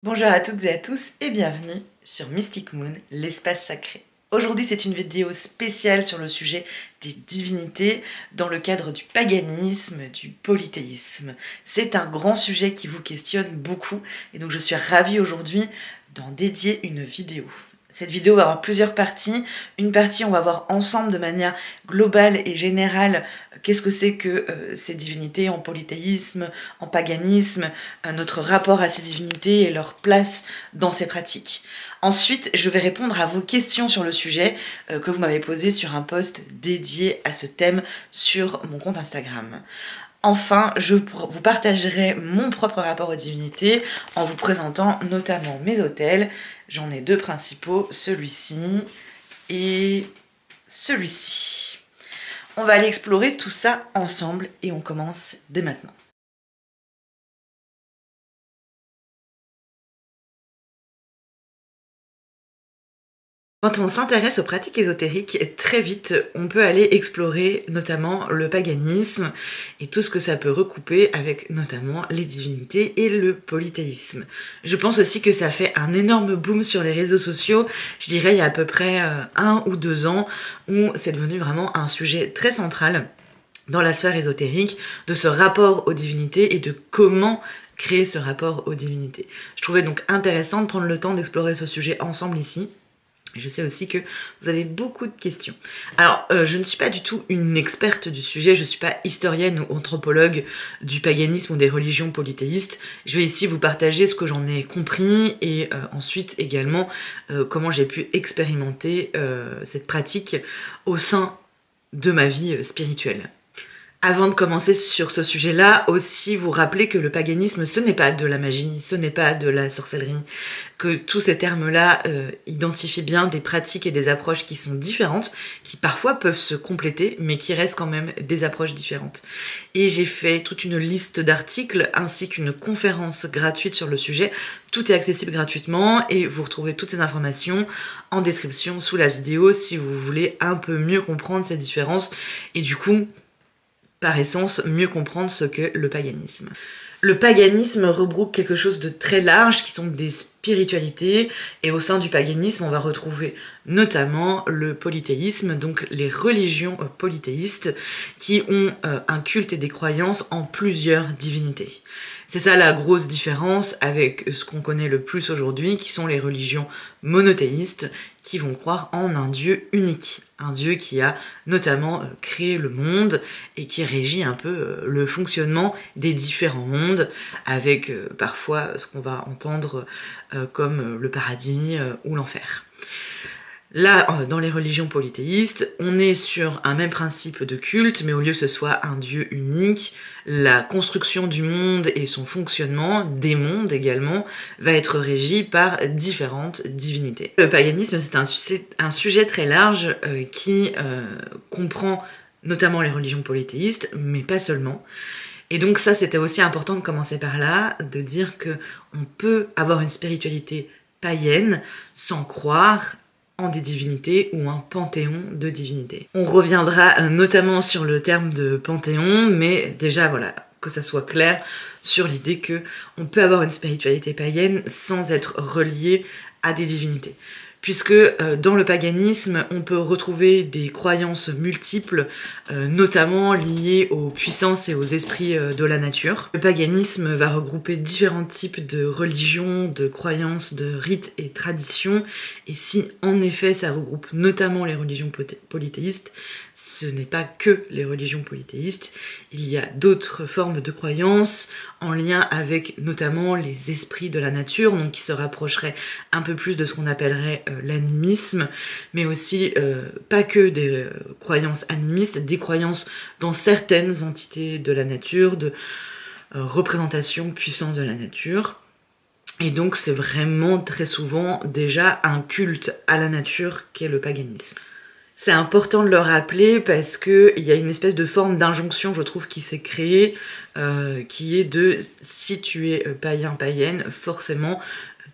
Bonjour à toutes et à tous et bienvenue sur Mystic Moon, l'espace sacré. Aujourd'hui c'est une vidéo spéciale sur le sujet des divinités dans le cadre du paganisme, du polythéisme. C'est un grand sujet qui vous questionne beaucoup et donc je suis ravie aujourd'hui d'en dédier une vidéo. Cette vidéo va avoir plusieurs parties. Une partie, on va voir ensemble de manière globale et générale qu'est-ce que c'est que ces divinités en polythéisme, en paganisme, notre rapport à ces divinités et leur place dans ces pratiques. Ensuite, je vais répondre à vos questions sur le sujet que vous m'avez posées sur un post dédié à ce thème sur mon compte Instagram. Enfin, je vous partagerai mon propre rapport aux divinités en vous présentant notamment mes autels. J'en ai deux principaux, celui-ci et celui-ci. On va aller explorer tout ça ensemble et on commence dès maintenant. Quand on s'intéresse aux pratiques ésotériques, très vite, on peut aller explorer notamment le paganisme et tout ce que ça peut recouper avec notamment les divinités et le polythéisme. Je pense aussi que ça fait un énorme boom sur les réseaux sociaux, je dirais il y a à peu près 1 ou 2 ans, où c'est devenu vraiment un sujet très central dans la sphère ésotérique, de ce rapport aux divinités et de comment créer ce rapport aux divinités. Je trouvais donc intéressant de prendre le temps d'explorer ce sujet ensemble ici. Et je sais aussi que vous avez beaucoup de questions. Alors, je ne suis pas du tout une experte du sujet, je ne suis pas historienne ou anthropologue du paganisme ou des religions polythéistes. Je vais ici vous partager ce que j'en ai compris et ensuite également comment j'ai pu expérimenter cette pratique au sein de ma vie spirituelle. Avant de commencer sur ce sujet-là, aussi vous rappeler que le paganisme, ce n'est pas de la magie, ce n'est pas de la sorcellerie, que tous ces termes-là identifient bien des pratiques et des approches qui sont différentes, qui parfois peuvent se compléter, mais qui restent quand même des approches différentes. Et j'ai fait toute une liste d'articles ainsi qu'une conférence gratuite sur le sujet. Tout est accessible gratuitement et vous retrouvez toutes ces informations en description sous la vidéo si vous voulez un peu mieux comprendre ces différences et du coup, par essence, mieux comprendre ce qu'est le paganisme. Le paganisme regroupe quelque chose de très large qui sont des spiritualités et au sein du paganisme on va retrouver notamment le polythéisme, donc les religions polythéistes qui ont un culte et des croyances en plusieurs divinités. C'est ça la grosse différence avec ce qu'on connaît le plus aujourd'hui qui sont les religions monothéistes qui vont croire en un dieu unique, un dieu qui a notamment créé le monde et qui régit un peu le fonctionnement des différents mondes avec parfois ce qu'on va entendre comme le paradis ou l'enfer. Là, dans les religions polythéistes, on est sur un même principe de culte, mais au lieu que ce soit un dieu unique, la construction du monde et son fonctionnement, des mondes également, va être régi par différentes divinités. Le paganisme, c'est un sujet très large qui comprend notamment les religions polythéistes, mais pas seulement. Et donc ça, c'était aussi important de commencer par là, de dire que on peut avoir une spiritualité païenne sans croire en des divinités ou un panthéon de divinités. On reviendra notamment sur le terme de panthéon, mais déjà voilà, que ça soit clair sur l'idée que on peut avoir une spiritualité païenne sans être relié à des divinités. Puisque dans le paganisme, on peut retrouver des croyances multiples, notamment liées aux puissances et aux esprits de la nature. Le paganisme va regrouper différents types de religions, de croyances, de rites et traditions, et si en effet ça regroupe notamment les religions polythéistes, ce n'est pas que les religions polythéistes, il y a d'autres formes de croyances en lien avec notamment les esprits de la nature, donc qui se rapprocheraient un peu plus de ce qu'on appellerait l'animisme, mais aussi pas que des croyances animistes, des croyances dans certaines entités de la nature, de représentation puissance de la nature. Et donc c'est vraiment très souvent déjà un culte à la nature qu'est le paganisme. C'est important de le rappeler parce qu'il y a une espèce de forme d'injonction, je trouve, qui s'est créée, qui est de si tu es païen, païenne, forcément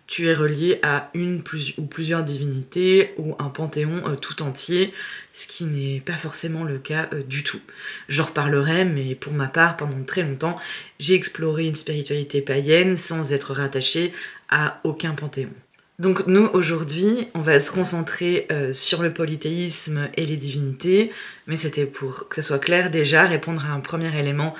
tu es relié à une ou plusieurs divinités ou un panthéon tout entier, ce qui n'est pas forcément le cas du tout. J'en reparlerai, mais pour ma part, pendant très longtemps, j'ai exploré une spiritualité païenne sans être rattachée à aucun panthéon. Donc nous, aujourd'hui, on va se concentrer sur le polythéisme et les divinités, mais c'était pour que ça soit clair déjà, répondre à un premier élément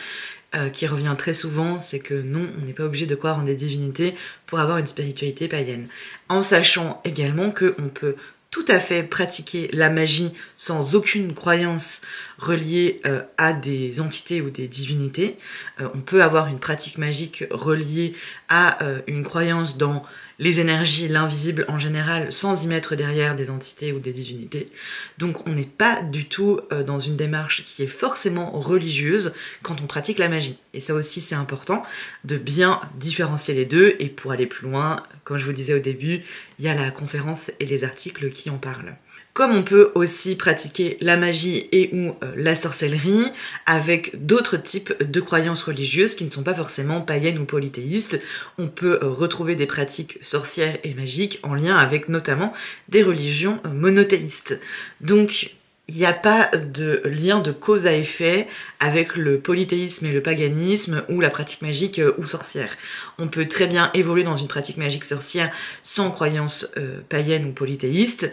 qui revient très souvent, c'est que non, on n'est pas obligé de croire en des divinités pour avoir une spiritualité païenne. En sachant également qu'on peut tout à fait pratiquer la magie sans aucune croyance reliée à des entités ou des divinités. On peut avoir une pratique magique reliée à une croyance dans les énergies, l'invisible en général, sans y mettre derrière des entités ou des divinités. Donc on n'est pas du tout dans une démarche qui est forcément religieuse quand on pratique la magie. Et ça aussi c'est important de bien différencier les deux, et pour aller plus loin, comme je vous disais au début, il y a la conférence et les articles qui en parlent. Comme on peut aussi pratiquer la magie et ou la sorcellerie avec d'autres types de croyances religieuses qui ne sont pas forcément païennes ou polythéistes, on peut retrouver des pratiques sorcières et magiques en lien avec notamment des religions monothéistes. Donc il n'y a pas de lien de cause à effet avec le polythéisme et le paganisme ou la pratique magique ou sorcière. On peut très bien évoluer dans une pratique magique sorcière sans croyance païenne ou polythéiste,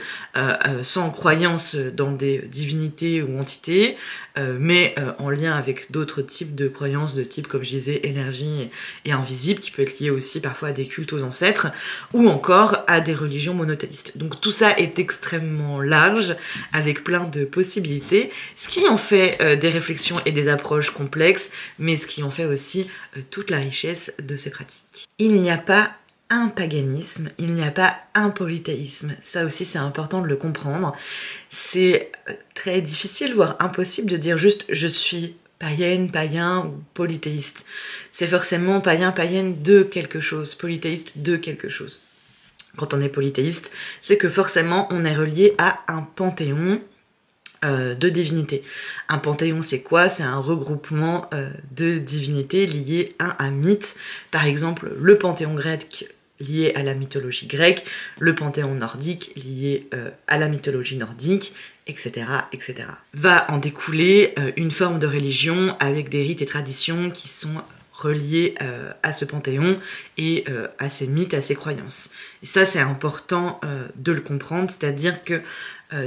sans croyance dans des divinités ou entités, mais en lien avec d'autres types de croyances de type, comme je disais, énergie et invisible, qui peut être lié aussi parfois à des cultes aux ancêtres, ou encore à des religions monothéistes. Donc tout ça est extrêmement large, avec plein de possibilités, ce qui en fait des réflexions et des approches complexes, mais ce qui en fait aussi toute la richesse de ces pratiques. Il n'y a pas un paganisme, il n'y a pas un polythéisme. Ça aussi c'est important de le comprendre. C'est très difficile, voire impossible de dire juste je suis païenne, païen ou polythéiste. C'est forcément païen, païenne de quelque chose, polythéiste de quelque chose. Quand on est polythéiste, c'est que forcément on est relié à un panthéon de divinités. Un panthéon, c'est quoi? C'est un regroupement de divinités liées à un mythe. Par exemple, le panthéon grec lié à la mythologie grecque, le panthéon nordique lié à la mythologie nordique, etc., etc. Va en découler une forme de religion avec des rites et traditions qui sont reliés à ce panthéon et à ces mythes, à ces croyances. Et ça, c'est important de le comprendre, c'est-à-dire que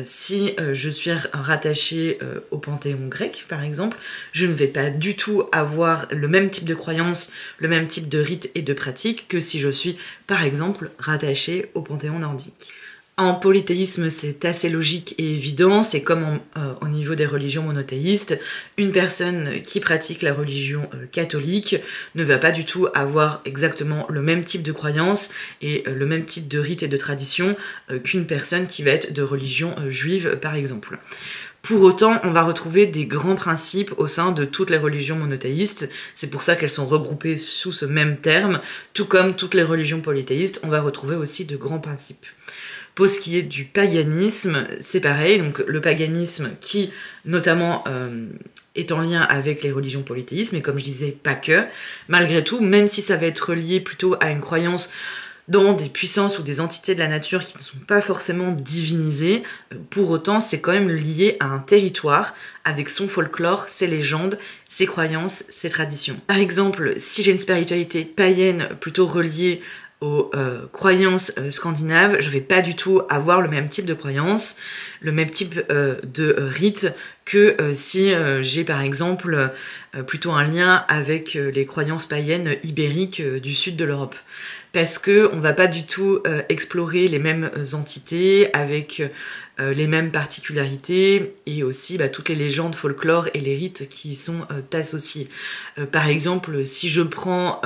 si je suis rattachée au panthéon grec, par exemple, je ne vais pas du tout avoir le même type de croyances, le même type de rites et de pratiques que si je suis, par exemple, rattachée au panthéon nordique. En polythéisme, c'est assez logique et évident, c'est comme au niveau des religions monothéistes, une personne qui pratique la religion catholique ne va pas du tout avoir exactement le même type de croyance et le même type de rite et de tradition qu'une personne qui va être de religion juive, par exemple. Pour autant, on va retrouver des grands principes au sein de toutes les religions monothéistes, c'est pour ça qu'elles sont regroupées sous ce même terme, tout comme toutes les religions polythéistes, on va retrouver aussi de grands principes. Pour ce qui est du paganisme, c'est pareil, donc le paganisme qui notamment est en lien avec les religions polythéistes, mais comme je disais, pas que. Malgré tout, même si ça va être lié plutôt à une croyance dans des puissances ou des entités de la nature qui ne sont pas forcément divinisées, pour autant c'est quand même lié à un territoire avec son folklore, ses légendes, ses croyances, ses traditions. Par exemple, si j'ai une spiritualité païenne plutôt reliée aux croyances scandinaves, je vais pas du tout avoir le même type de croyances, le même type de rite que si j'ai par exemple plutôt un lien avec les croyances païennes ibériques du sud de l'Europe. Parce que on va pas du tout explorer les mêmes entités avec les mêmes particularités et aussi toutes les légendes, folklore et les rites qui y sont associés. Par exemple, si je prends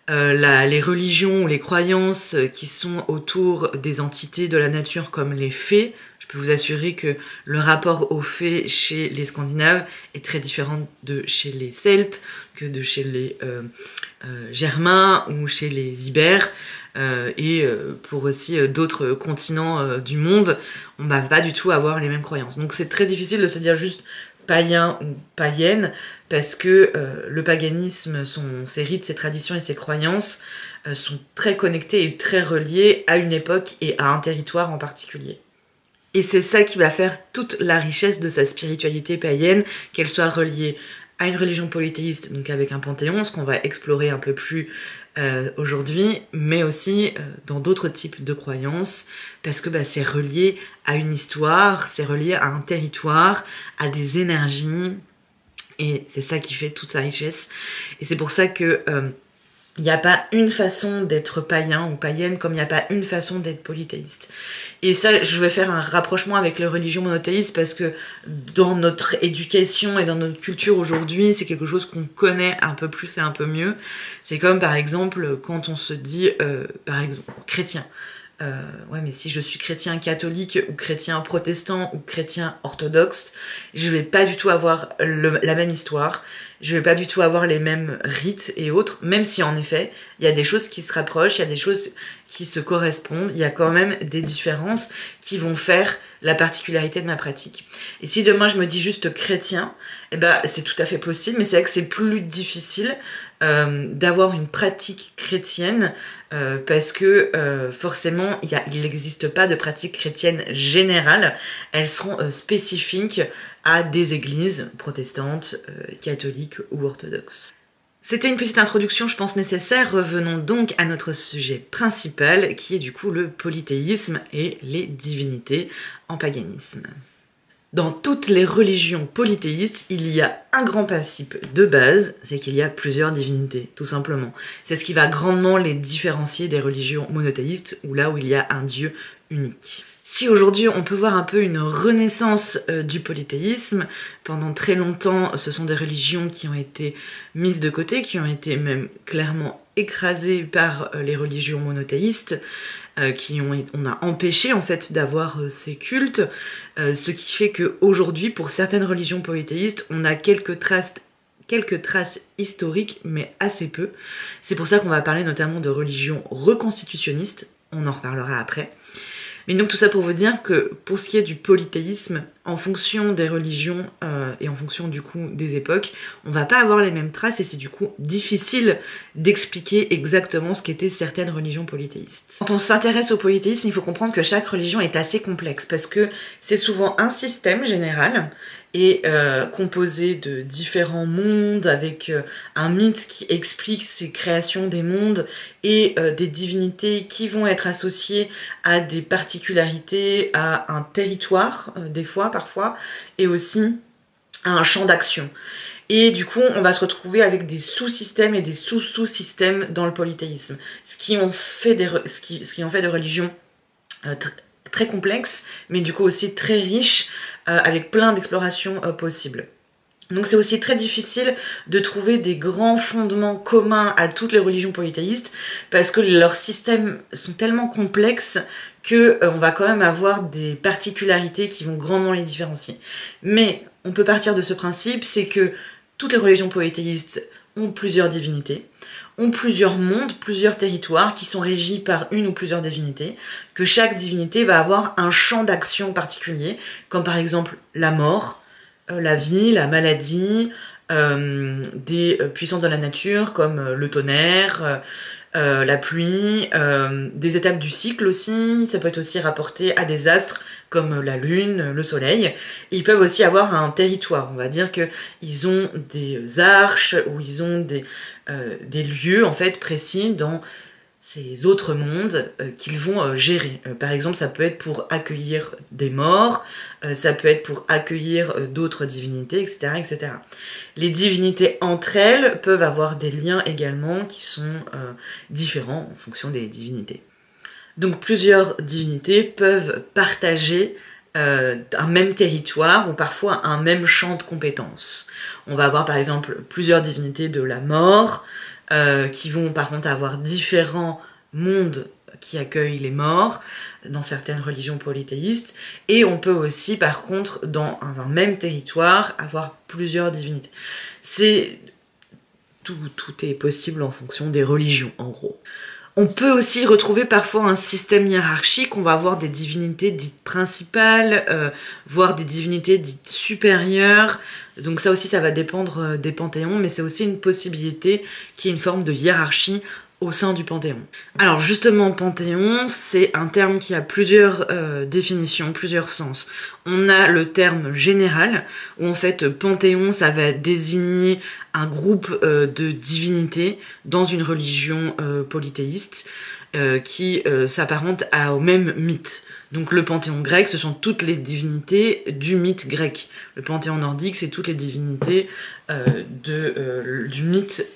les religions ou les croyances qui sont autour des entités de la nature comme les fées, je peux vous assurer que le rapport aux fées chez les Scandinaves est très différent de chez les Celtes, que de chez les Germains ou chez les Ibères, et pour aussi d'autres continents du monde, on va pas du tout avoir les mêmes croyances. Donc c'est très difficile de se dire juste païen ou païenne, parce que le paganisme, ses rites, ses traditions et ses croyances sont très connectés et très reliés à une époque et à un territoire en particulier. Et c'est ça qui va faire toute la richesse de sa spiritualité païenne, qu'elle soit reliée à une religion polythéiste, donc avec un panthéon, ce qu'on va explorer un peu plus aujourd'hui, mais aussi dans d'autres types de croyances, parce que c'est relié à une histoire, c'est relié à un territoire, à des énergies, et c'est ça qui fait toute sa richesse. Et c'est pour ça que il n'y a pas une façon d'être païen ou païenne comme il n'y a pas une façon d'être polythéiste. Et ça, je vais faire un rapprochement avec les religions monothéistes parce que dans notre éducation et dans notre culture aujourd'hui, c'est quelque chose qu'on connaît un peu plus et un peu mieux. C'est comme par exemple quand on se dit, par exemple, chrétien. Ouais, mais si je suis chrétien catholique ou chrétien protestant ou chrétien orthodoxe, je vais pas du tout avoir la même histoire, je vais pas du tout avoir les mêmes rites et autres, même si en effet, il y a des choses qui se rapprochent, il y a des choses qui se correspondent, il y a quand même des différences qui vont faire la particularité de ma pratique. Et si demain je me dis juste chrétien, eh ben c'est tout à fait possible, mais c'est vrai que c'est plus difficile d'avoir une pratique chrétienne parce que forcément il n'existe pas de pratique chrétienne générale, elles seront spécifiques à des églises protestantes, catholiques ou orthodoxes. C'était une petite introduction, je pense, nécessaire. Revenons donc à notre sujet principal, qui est du coup le polythéisme et les divinités en paganisme. Dans toutes les religions polythéistes, il y a un grand principe de base, c'est qu'il y a plusieurs divinités, tout simplement. C'est ce qui va grandement les différencier des religions monothéistes, où là où il y a un dieu unique. Si aujourd'hui on peut voir un peu une renaissance du polythéisme, pendant très longtemps ce sont des religions qui ont été mises de côté, qui ont été même clairement écrasées par les religions monothéistes, on a empêché en fait d'avoir ces cultes, ce qui fait qu'aujourd'hui pour certaines religions polythéistes on a quelques traces historiques mais assez peu. C'est pour ça qu'on va parler notamment de religions reconstitutionnistes, on en reparlera après. Mais donc tout ça pour vous dire que pour ce qui est du polythéisme, en fonction des religions et en fonction du coup des époques, on va pas avoir les mêmes traces et c'est du coup difficile d'expliquer exactement ce qu'étaient certaines religions polythéistes. Quand on s'intéresse au polythéisme, il faut comprendre que chaque religion est assez complexe parce que c'est souvent un système général et composé de différents mondes avec un mythe qui explique ces créations des mondes et des divinités qui vont être associées à des particularités, à un territoire des fois, parfois, et aussi à un champ d'action. Et du coup, on va se retrouver avec des sous-systèmes et des sous-sous-systèmes dans le polythéisme, ce qui en fait de religions très complexes, mais du coup aussi très riches, avec plein d'explorations possibles. Donc c'est aussi très difficile de trouver des grands fondements communs à toutes les religions polythéistes parce que leurs systèmes sont tellement complexes que on va quand même avoir des particularités qui vont grandement les différencier. Mais on peut partir de ce principe, c'est que toutes les religions polythéistes ont plusieurs divinités, ont plusieurs mondes, plusieurs territoires qui sont régis par une ou plusieurs divinités, que chaque divinité va avoir un champ d'action particulier, comme par exemple la mort, la vie, la maladie, des puissances de la nature comme le tonnerre, la pluie, des étapes du cycle aussi, ça peut être aussi rapporté à des astres comme la lune, le soleil. Et ils peuvent aussi avoir un territoire, on va dire qu'ils ont des arches ou ils ont des lieux en fait précis dans ces autres mondes qu'ils vont gérer. Par exemple, ça peut être pour accueillir des morts, ça peut être pour accueillir d'autres divinités, etc., etc. Les divinités entre elles peuvent avoir des liens également qui sont différents en fonction des divinités. Donc plusieurs divinités peuvent partager un même territoire ou parfois un même champ de compétences. On va avoir par exemple plusieurs divinités de la mort, qui vont par contre avoir différents mondes qui accueillent les morts dans certaines religions polythéistes, et on peut aussi par contre dans un même territoire avoir plusieurs divinités. Tout est possible en fonction des religions en gros. On peut aussi retrouver parfois un système hiérarchique, on va avoir des divinités dites principales, voire des divinités dites supérieures. Donc ça aussi, ça va dépendre des panthéons, mais c'est aussi une possibilité qu'il y ait une forme de hiérarchie au sein du Panthéon. Alors justement, Panthéon, c'est un terme qui a plusieurs définitions, plusieurs sens. On a le terme général, où en fait Panthéon, ça va désigner un groupe de divinités dans une religion polythéiste qui s'apparente au même mythe. Donc le panthéon grec, ce sont toutes les divinités du mythe grec. Le panthéon nordique, c'est toutes les divinités du mythe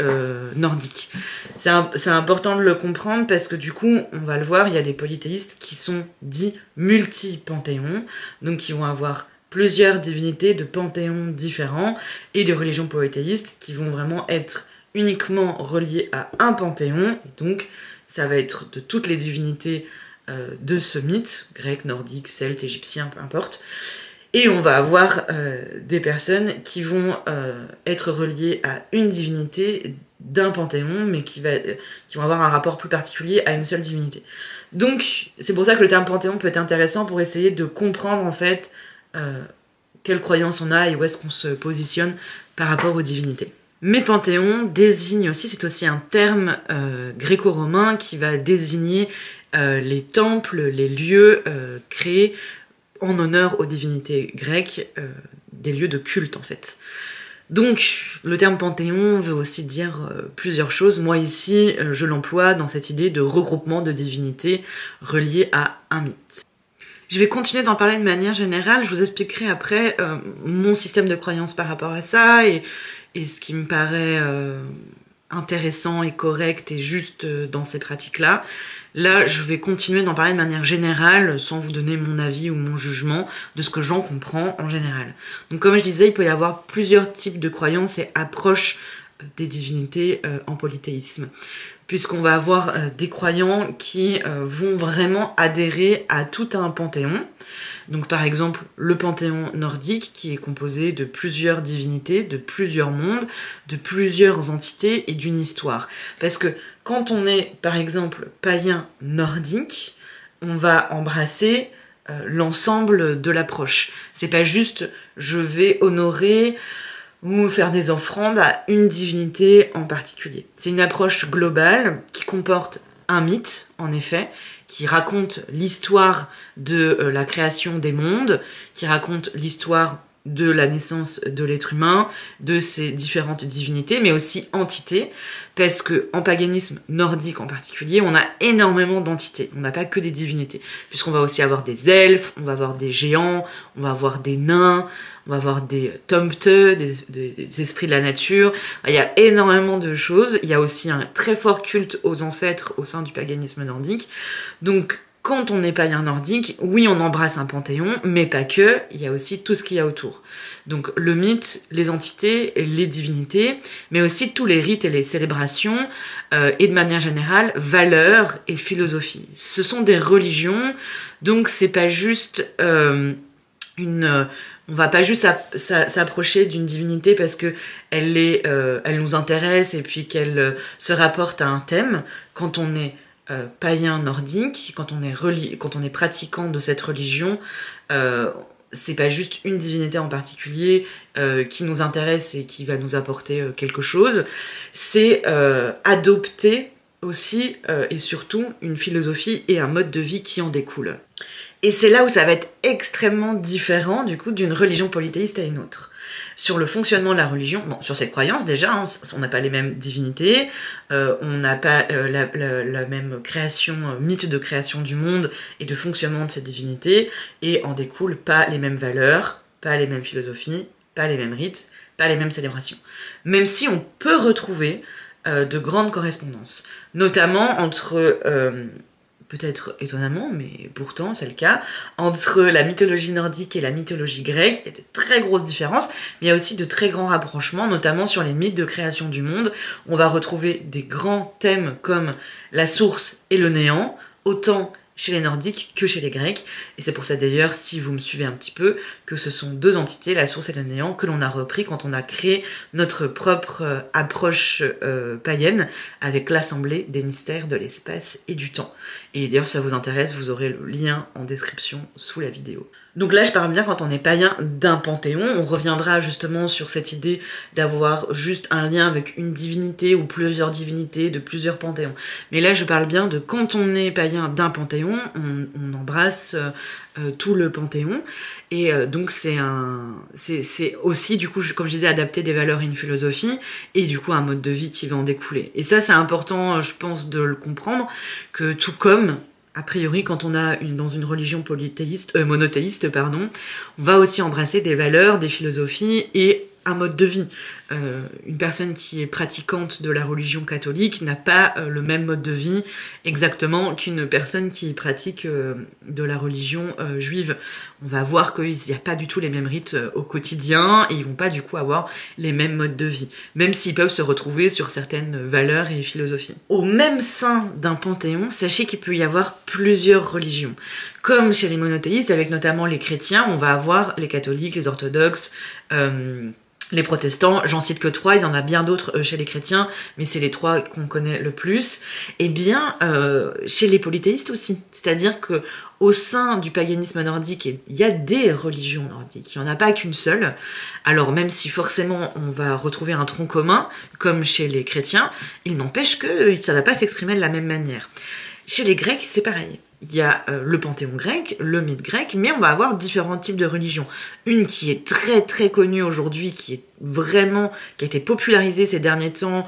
nordique. C'est important de le comprendre parce que du coup, on va le voir, il y a des polythéistes qui sont dits multi-panthéons, donc qui vont avoir plusieurs divinités de panthéons différents, et des religions polythéistes qui vont vraiment être uniquement reliées à un panthéon, donc ça va être de toutes les divinités de ce mythe, grec, nordique, celte, égyptien, peu importe. Et on va avoir des personnes qui vont être reliées à une divinité d'un panthéon, mais qui vont avoir un rapport plus particulier à une seule divinité. Donc, c'est pour ça que le terme panthéon peut être intéressant pour essayer de comprendre en fait quelles croyances on a et où est-ce qu'on se positionne par rapport aux divinités. Mais panthéon désigne aussi, c'est aussi un terme gréco-romain qui va désigner les temples, les lieux créés en honneur aux divinités grecques, des lieux de culte en fait. Donc le terme panthéon veut aussi dire plusieurs choses. Moi ici, je l'emploie dans cette idée de regroupement de divinités reliées à un mythe. Je vais continuer d'en parler de manière générale, je vous expliquerai après mon système de croyance par rapport à ça et ce qui me paraît intéressant et correct et juste dans ces pratiques-là. Là, je vais continuer d'en parler de manière générale, sans vous donner mon avis ou mon jugement de ce que j'en comprends en général. Donc comme je disais, il peut y avoir plusieurs types de croyances et approches des divinités en polythéisme. Puisqu'on va avoir des croyants qui vont vraiment adhérer à tout un panthéon. Donc par exemple, le panthéon nordique qui est composé de plusieurs divinités, de plusieurs mondes, de plusieurs entités et d'une histoire. Parce que quand on est, par exemple, païen nordique, on va embrasser l'ensemble de l'approche. C'est pas juste je vais honorer ou faire des offrandes à une divinité en particulier. C'est une approche globale qui comporte un mythe, en effet, qui raconte l'histoire de la création des mondes, qui raconte l'histoire de la naissance de l'être humain, de ses différentes divinités, mais aussi entités, parce que en paganisme nordique en particulier, on a énormément d'entités, on n'a pas que des divinités, puisqu'on va aussi avoir des elfes, on va avoir des géants, on va avoir des nains, on va avoir des tomteux, des esprits de la nature, il y a énormément de choses, il y a aussi un très fort culte aux ancêtres au sein du paganisme nordique, donc quand on est païen nordique, oui, on embrasse un panthéon, mais pas que, il y a aussi tout ce qu'il y a autour. Donc le mythe, les entités, les divinités, mais aussi tous les rites et les célébrations, et de manière générale, valeurs et philosophie. Ce sont des religions, donc c'est pas juste on va pas juste s'approcher d'une divinité parce que elle nous intéresse et puis qu'elle se rapporte à un thème. Quand on est païen nordique, quand on est pratiquant de cette religion, c'est pas juste une divinité en particulier qui nous intéresse et qui va nous apporter quelque chose, c'est adopter aussi et surtout une philosophie et un mode de vie qui en découle. Et c'est là où ça va être extrêmement différent du coup d'une religion polythéiste à une autre. Sur le fonctionnement de la religion, bon, sur cette croyance déjà, hein, on n'a pas les mêmes divinités, on n'a pas la même création, mythe de création du monde et de fonctionnement de cette divinité, et en découle pas les mêmes valeurs, pas les mêmes philosophies, pas les mêmes rites, pas les mêmes célébrations. Même si on peut retrouver de grandes correspondances, notamment entre... peut-être étonnamment, mais pourtant c'est le cas, entre la mythologie nordique et la mythologie grecque, il y a de très grosses différences, mais il y a aussi de très grands rapprochements, notamment sur les mythes de création du monde. On va retrouver des grands thèmes comme la source et le néant, autant chez les Nordiques que chez les Grecs. Et c'est pour ça d'ailleurs, si vous me suivez un petit peu, que ce sont deux entités, la source et le néant, que l'on a repris quand on a créé notre propre approche païenne avec l'assemblée des mystères de l'espace et du temps. Et d'ailleurs, si ça vous intéresse, vous aurez le lien en description sous la vidéo. Donc là, je parle bien quand on est païen d'un panthéon. On reviendra justement sur cette idée d'avoir juste un lien avec une divinité ou plusieurs divinités de plusieurs panthéons. Mais là, je parle bien de quand on est païen d'un panthéon, on embrasse tout le panthéon. Et donc c'est aussi, du coup, comme je disais, adapter des valeurs à une philosophie et du coup un mode de vie qui va en découler. Et ça, c'est important, je pense, de le comprendre, que tout comme... A priori, quand on a dans une religion monothéiste, pardon, on va aussi embrasser des valeurs, des philosophies et un mode de vie. Une personne qui est pratiquante de la religion catholique n'a pas le même mode de vie exactement qu'une personne qui pratique de la religion juive. On va voir qu'il n'y a pas du tout les mêmes rites au quotidien et ils vont pas du coup avoir les mêmes modes de vie, même s'ils peuvent se retrouver sur certaines valeurs et philosophies. Au même sein d'un panthéon, sachez qu'il peut y avoir plusieurs religions. Comme chez les monothéistes, avec notamment les chrétiens, on va avoir les catholiques, les orthodoxes, les protestants, j'en cite que 3, il y en a bien d'autres chez les chrétiens, mais c'est les 3 qu'on connaît le plus. Et bien, chez les polythéistes aussi. C'est-à-dire que au sein du paganisme nordique, il y a des religions nordiques, il n'y en a pas qu'une seule. Alors même si forcément on va retrouver un tronc commun, comme chez les chrétiens, il n'empêche que ça ne va pas s'exprimer de la même manière. Chez les Grecs, c'est pareil. Il y a le panthéon grec, le mythe grec, mais on va avoir différents types de religions. Une qui est très très connue aujourd'hui, qui a été popularisée ces derniers temps,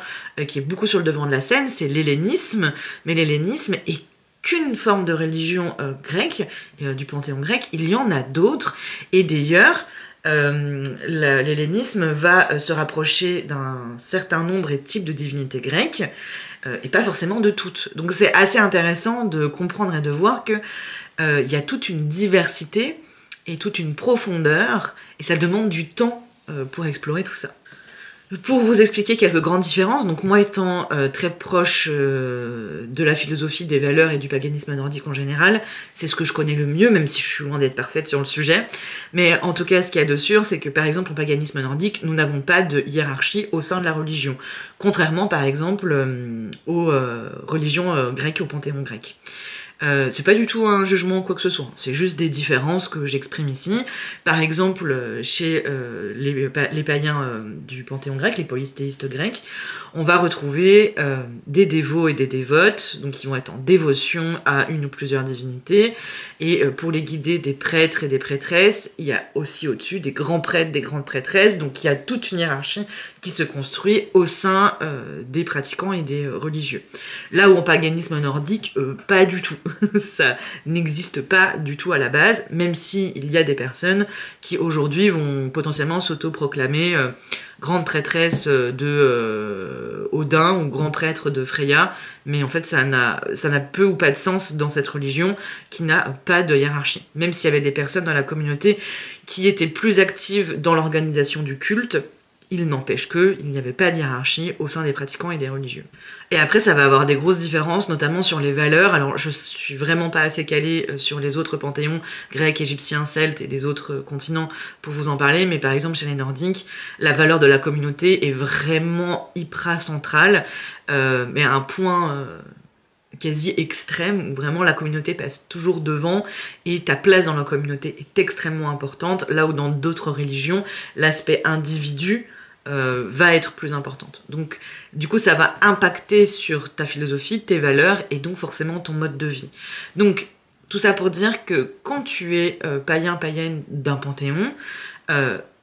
qui est beaucoup sur le devant de la scène, c'est l'hellénisme. Mais l'hellénisme est qu'une forme de religion grecque, du panthéon grec. Il y en a d'autres, et d'ailleurs, l'hellénisme va se rapprocher d'un certain nombre et types de divinités grecques, et pas forcément de toutes. Donc c'est assez intéressant de comprendre et de voir que y a toute une diversité et toute une profondeur, et ça demande du temps pour explorer tout ça. Pour vous expliquer quelques grandes différences, donc moi étant très proche de la philosophie, des valeurs et du paganisme nordique en général, c'est ce que je connais le mieux, même si je suis loin d'être parfaite sur le sujet. Mais en tout cas, ce qu'il y a de sûr, c'est que par exemple, au paganisme nordique, nous n'avons pas de hiérarchie au sein de la religion. Contrairement par exemple aux religions grecques, au panthéon grec. C'est pas du tout un jugement ou quoi que ce soit, c'est juste des différences que j'exprime ici. Par exemple, chez les païens du panthéon grec, les polythéistes grecs, on va retrouver des dévots et des dévotes, donc qui vont être en dévotion à une ou plusieurs divinités, et pour les guider, des prêtres et des prêtresses. Il y a aussi au-dessus des grands prêtres, des grandes prêtresses, donc il y a toute une hiérarchie qui se construit au sein des pratiquants et des religieux. Là où en paganisme nordique, pas du tout. Ça n'existe pas du tout à la base, même si il y a des personnes qui aujourd'hui vont potentiellement s'auto-proclamer grande prêtresse de Odin ou grand prêtre de Freya, mais en fait ça n'a peu ou pas de sens dans cette religion qui n'a pas de hiérarchie. Même s'il y avait des personnes dans la communauté qui étaient plus actives dans l'organisation du culte, il n'empêche qu'il n'y avait pas de hiérarchie au sein des pratiquants et des religieux. Et après, ça va avoir des grosses différences, notamment sur les valeurs. Alors, je suis vraiment pas assez calée sur les autres panthéons grecs, égyptiens, celtes et des autres continents pour vous en parler, mais par exemple, chez les Nordiques, la valeur de la communauté est vraiment hyper centrale, mais à un point quasi extrême, où vraiment la communauté passe toujours devant et ta place dans la communauté est extrêmement importante, là où dans d'autres religions, l'aspect individu va être plus importante. Donc du coup ça va impacter sur ta philosophie, tes valeurs et donc forcément ton mode de vie. Donc tout ça pour dire que quand tu es païen, païenne d'un panthéon,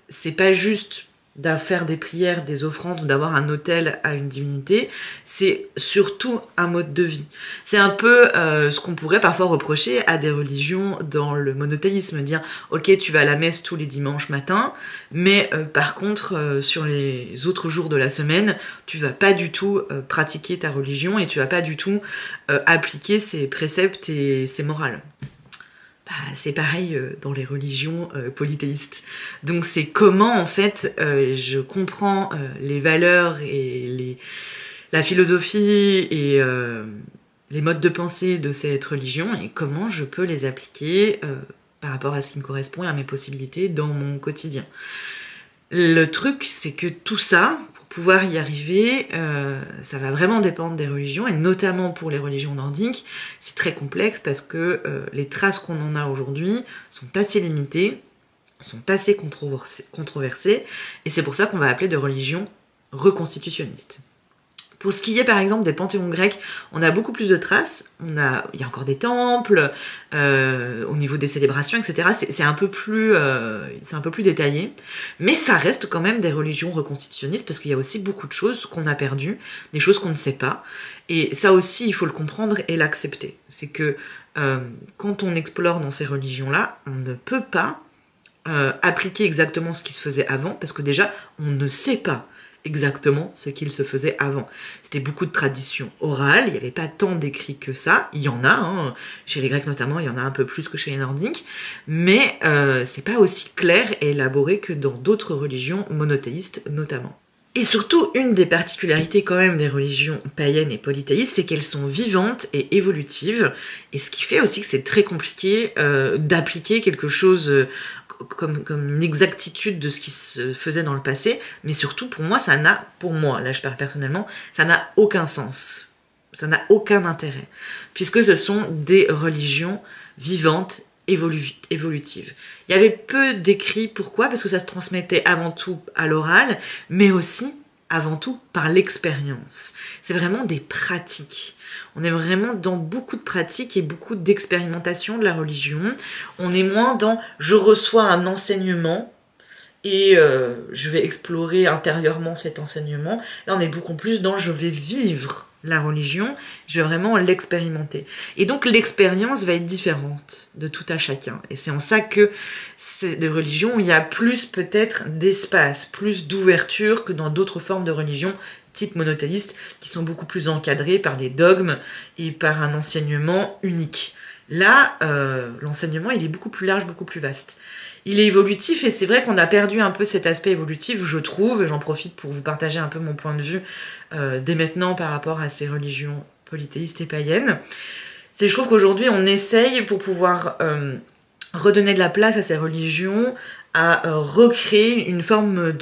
c'est pas juste de faire des prières, des offrandes ou d'avoir un autel à une divinité, c'est surtout un mode de vie. C'est un peu ce qu'on pourrait parfois reprocher à des religions dans le monothéisme, dire ok tu vas à la messe tous les dimanches matins, mais par contre sur les autres jours de la semaine, tu vas pas du tout pratiquer ta religion et tu vas pas du tout appliquer ses préceptes et ses morales. Bah, c'est pareil dans les religions polythéistes. Donc c'est comment en fait je comprends les valeurs et la philosophie et les modes de pensée de cette religion et comment je peux les appliquer par rapport à ce qui me correspond et à mes possibilités dans mon quotidien. Le truc, c'est que tout ça, pour pouvoir y arriver, ça va vraiment dépendre des religions, et notamment pour les religions nordiques, c'est très complexe parce que les traces qu'on en a aujourd'hui sont assez limitées, sont assez controversées, et c'est pour ça qu'on va appeler de religions reconstitutionnistes. Pour ce qui est par exemple des panthéons grecs, on a beaucoup plus de traces, il y a encore des temples, au niveau des célébrations, etc. C'est un peu plus détaillé, mais ça reste quand même des religions reconstitutionnistes parce qu'il y a aussi beaucoup de choses qu'on a perdues, des choses qu'on ne sait pas, et ça aussi il faut le comprendre et l'accepter. C'est que quand on explore dans ces religions-là, on ne peut pas appliquer exactement ce qui se faisait avant, parce que déjà on ne sait pas exactement ce qu'il se faisait avant. C'était beaucoup de traditions orales, il n'y avait pas tant d'écrits que ça, il y en a, hein, chez les Grecs notamment, il y en a un peu plus que chez les Nordiques, mais c'est pas aussi clair et élaboré que dans d'autres religions monothéistes notamment. Et surtout, une des particularités quand même des religions païennes et polythéistes, c'est qu'elles sont vivantes et évolutives, et ce qui fait aussi que c'est très compliqué d'appliquer quelque chose comme une exactitude de ce qui se faisait dans le passé, mais surtout pour moi, là je parle personnellement, ça n'a aucun sens, ça n'a aucun intérêt, puisque ce sont des religions vivantes, évolutives. Il y avait peu d'écrits, pourquoi? Parce que ça se transmettait avant tout à l'oral, mais aussi avant tout par l'expérience. C'est vraiment des pratiques. On est vraiment dans beaucoup de pratiques et beaucoup d'expérimentation de la religion. On est moins dans « je reçois un enseignement » et je vais explorer intérieurement cet enseignement. Là, on est beaucoup plus dans « je vais vivre » la religion, je vais vraiment l'expérimenter. Et donc l'expérience va être différente de tout à chacun. Et c'est en ça que c'est des religions où il y a plus peut-être d'espace, plus d'ouverture que dans d'autres formes de religion type monothéiste, qui sont beaucoup plus encadrées par des dogmes et par un enseignement unique. Là, l'enseignement, il est beaucoup plus large, beaucoup plus vaste. Il est évolutif, et c'est vrai qu'on a perdu un peu cet aspect évolutif, je trouve, et j'en profite pour vous partager un peu mon point de vue dès maintenant par rapport à ces religions polythéistes et païennes. Je trouve qu'aujourd'hui, on essaye, pour pouvoir redonner de la place à ces religions, à recréer une forme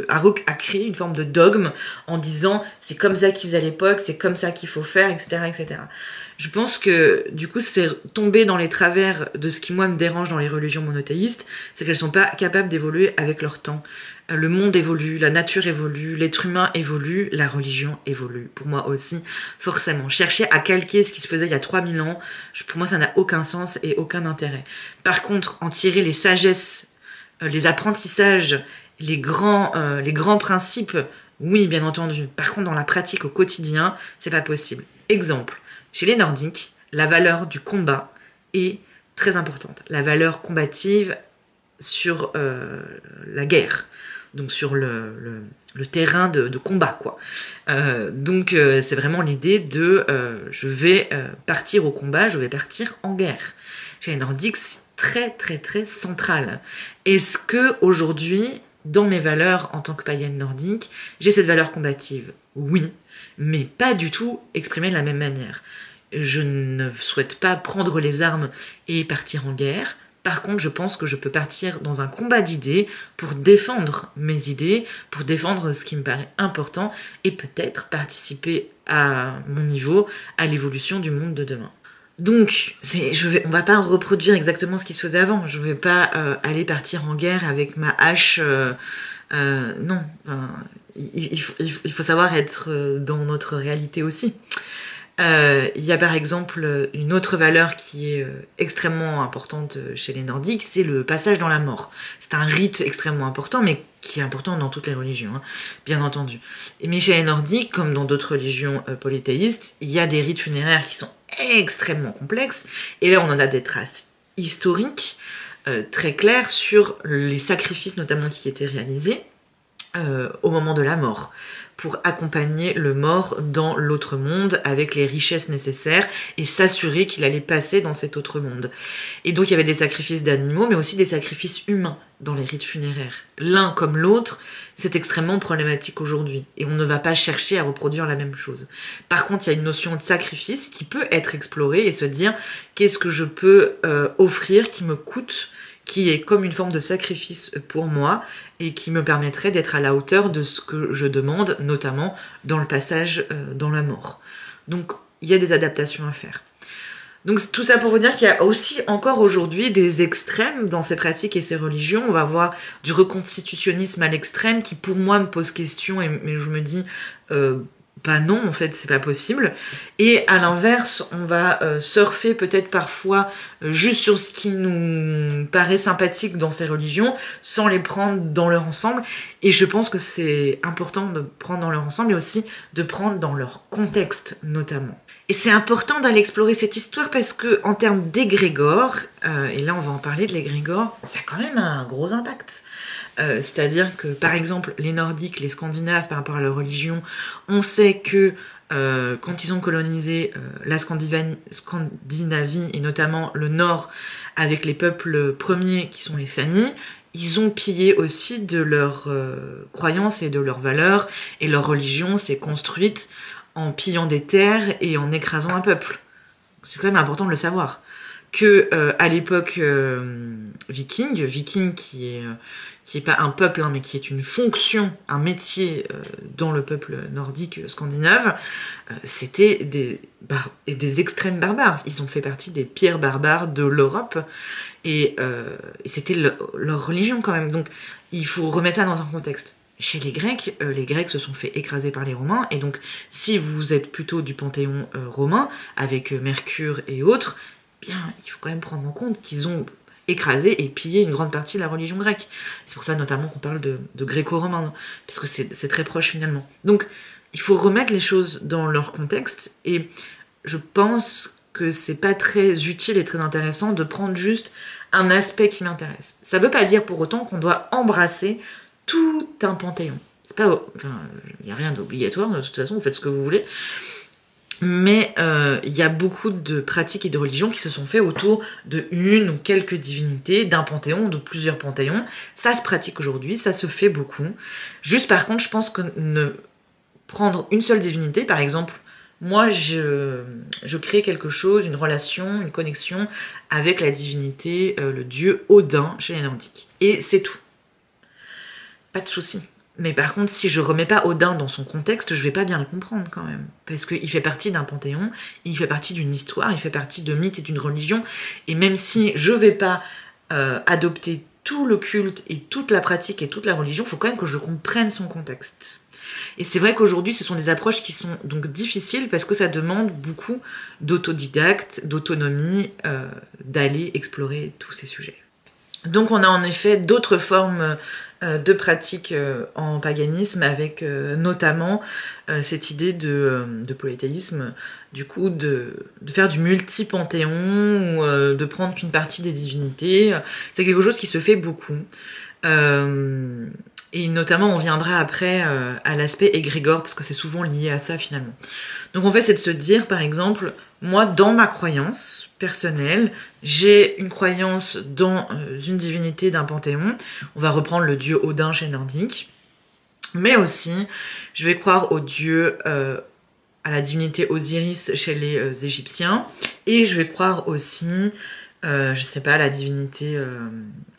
à créer une forme de dogme en disant c'est comme ça qu'ils faisaient à l'époque, c'est comme ça qu'il faut faire, etc., etc. Je pense que du coup c'est tomber dans les travers de ce qui moi me dérange dans les religions monothéistes, c'est qu'elles sont pas capables d'évoluer avec leur temps. Le monde évolue, la nature évolue, l'être humain évolue, la religion évolue. Pour moi aussi, forcément. Chercher à calquer ce qui se faisait il y a 3000 ans, pour moi ça n'a aucun sens et aucun intérêt. Par contre, en tirer les sagesses, les apprentissages, les grands principes, oui, bien entendu. Par contre, dans la pratique au quotidien, c'est pas possible. Exemple, chez les Nordiques, la valeur du combat est très importante. La valeur combative sur la guerre, donc sur le terrain de combat, quoi. Donc c'est vraiment l'idée de je vais partir au combat, je vais partir en guerre. Chez les Nordiques, c'est très très très central. Est-ce que aujourd'hui, dans mes valeurs en tant que païenne nordique, j'ai cette valeur combative? Oui, mais pas du tout exprimée de la même manière. Je ne souhaite pas prendre les armes et partir en guerre. Par contre, je pense que je peux partir dans un combat d'idées pour défendre mes idées, pour défendre ce qui me paraît important et peut-être participer à mon niveau à l'évolution du monde de demain. Donc, on va pas reproduire exactement ce qui se faisait avant. Je vais pas aller partir en guerre avec ma hache. Non, il faut savoir être dans notre réalité aussi. Il y a par exemple une autre valeur qui est extrêmement importante chez les Nordiques, c'est le passage dans la mort. C'est un rite extrêmement important, mais qui est important dans toutes les religions, hein, bien entendu. Mais chez les Nordiques, comme dans d'autres religions polythéistes, il y a des rites funéraires qui sont extrêmement complexes, et là on en a des traces historiques très claires sur les sacrifices notamment qui étaient réalisés. au moment de la mort, pour accompagner le mort dans l'autre monde avec les richesses nécessaires et s'assurer qu'il allait passer dans cet autre monde. Et donc il y avait des sacrifices d'animaux, mais aussi des sacrifices humains dans les rites funéraires. L'un comme l'autre, c'est extrêmement problématique aujourd'hui, et on ne va pas chercher à reproduire la même chose. Par contre, il y a une notion de sacrifice qui peut être explorée et se dire qu'est-ce que je peux offrir qui me coûte, qui est comme une forme de sacrifice pour moi et qui me permettrait d'être à la hauteur de ce que je demande, notamment dans le passage dans la mort. Donc il y a des adaptations à faire. Donc tout ça pour vous dire qu'il y a aussi encore aujourd'hui des extrêmes dans ces pratiques et ces religions. On va voir du reconstitutionnisme à l'extrême qui pour moi me pose question, mais je me dis bah non, en fait, c'est pas possible. Et à l'inverse, on va surfer peut-être parfois juste sur ce qui nous paraît sympathique dans ces religions, sans les prendre dans leur ensemble. Et je pense que c'est important de prendre dans leur ensemble, et aussi de prendre dans leur contexte, notamment. Et c'est important d'aller explorer cette histoire parce que, en termes d'égrégore, et là on va en parler de l'égrégore, ça a quand même un gros impact. C'est-à-dire que, par exemple, les Nordiques, les Scandinaves, par rapport à leur religion, on sait que quand ils ont colonisé la Scandinavie, et notamment le Nord, avec les peuples premiers qui sont les Samis, ils ont pillé aussi de leurs croyances et de leurs valeurs, et leur religion s'est construite en pillant des terres et en écrasant un peuple. C'est quand même important de le savoir. Que à l'époque viking qui est pas un peuple, hein, mais qui est une fonction, un métier dans le peuple nordique scandinave, c'était des extrêmes barbares. Ils ont fait partie des pires barbares de l'Europe, et c'était leur religion quand même. Donc il faut remettre ça dans un contexte. Chez les Grecs se sont fait écraser par les Romains, et donc si vous êtes plutôt du panthéon romain, avec Mercure et autres, bien, il faut quand même prendre en compte qu'ils ont écrasé et pillé une grande partie de la religion grecque. C'est pour ça notamment qu'on parle de gréco-romain, parce que c'est très proche finalement. Donc il faut remettre les choses dans leur contexte, et je pense que c'est pas très utile et très intéressant de prendre juste un aspect qui m'intéresse. Ça veut pas dire pour autant qu'on doit embrasser tout un panthéon. C'est pas, enfin, il n'y a rien d'obligatoire, de toute façon, vous faites ce que vous voulez. Mais il y a beaucoup de pratiques et de religions qui se sont faites autour de une ou quelques divinités, d'un panthéon ou de plusieurs panthéons. Ça se pratique aujourd'hui, ça se fait beaucoup. Juste par contre, je pense que prendre une seule divinité, par exemple, moi je crée quelque chose, une relation, une connexion avec la divinité, le dieu Odin chez les Nordiques. Et c'est tout. Pas de souci. Mais par contre, si je remets pas Odin dans son contexte, je vais pas bien le comprendre quand même. Parce qu'il fait partie d'un panthéon, il fait partie d'une histoire, il fait partie de mythes et d'une religion. Et même si je vais pas adopter tout le culte et toute la pratique et toute la religion, il faut quand même que je comprenne son contexte. Et c'est vrai qu'aujourd'hui, ce sont des approches qui sont donc difficiles parce que ça demande beaucoup d'autodidacte, d'autonomie, d'aller explorer tous ces sujets. Donc on a en effet d'autres formes de pratiques en paganisme, avec notamment cette idée de polythéisme, du coup de faire du multi-panthéon, ou de prendre qu'une partie des divinités. C'est quelque chose qui se fait beaucoup. Et notamment on viendra après à l'aspect égrégore, parce que c'est souvent lié à ça finalement. Donc en fait c'est de se dire par exemple, moi dans ma croyance personnelle, j'ai une croyance dans une divinité d'un panthéon, on va reprendre le dieu Odin chez Nordique, mais aussi je vais croire au dieu, à la divinité Osiris chez les Égyptiens, et je vais croire aussi, je sais pas, à la divinité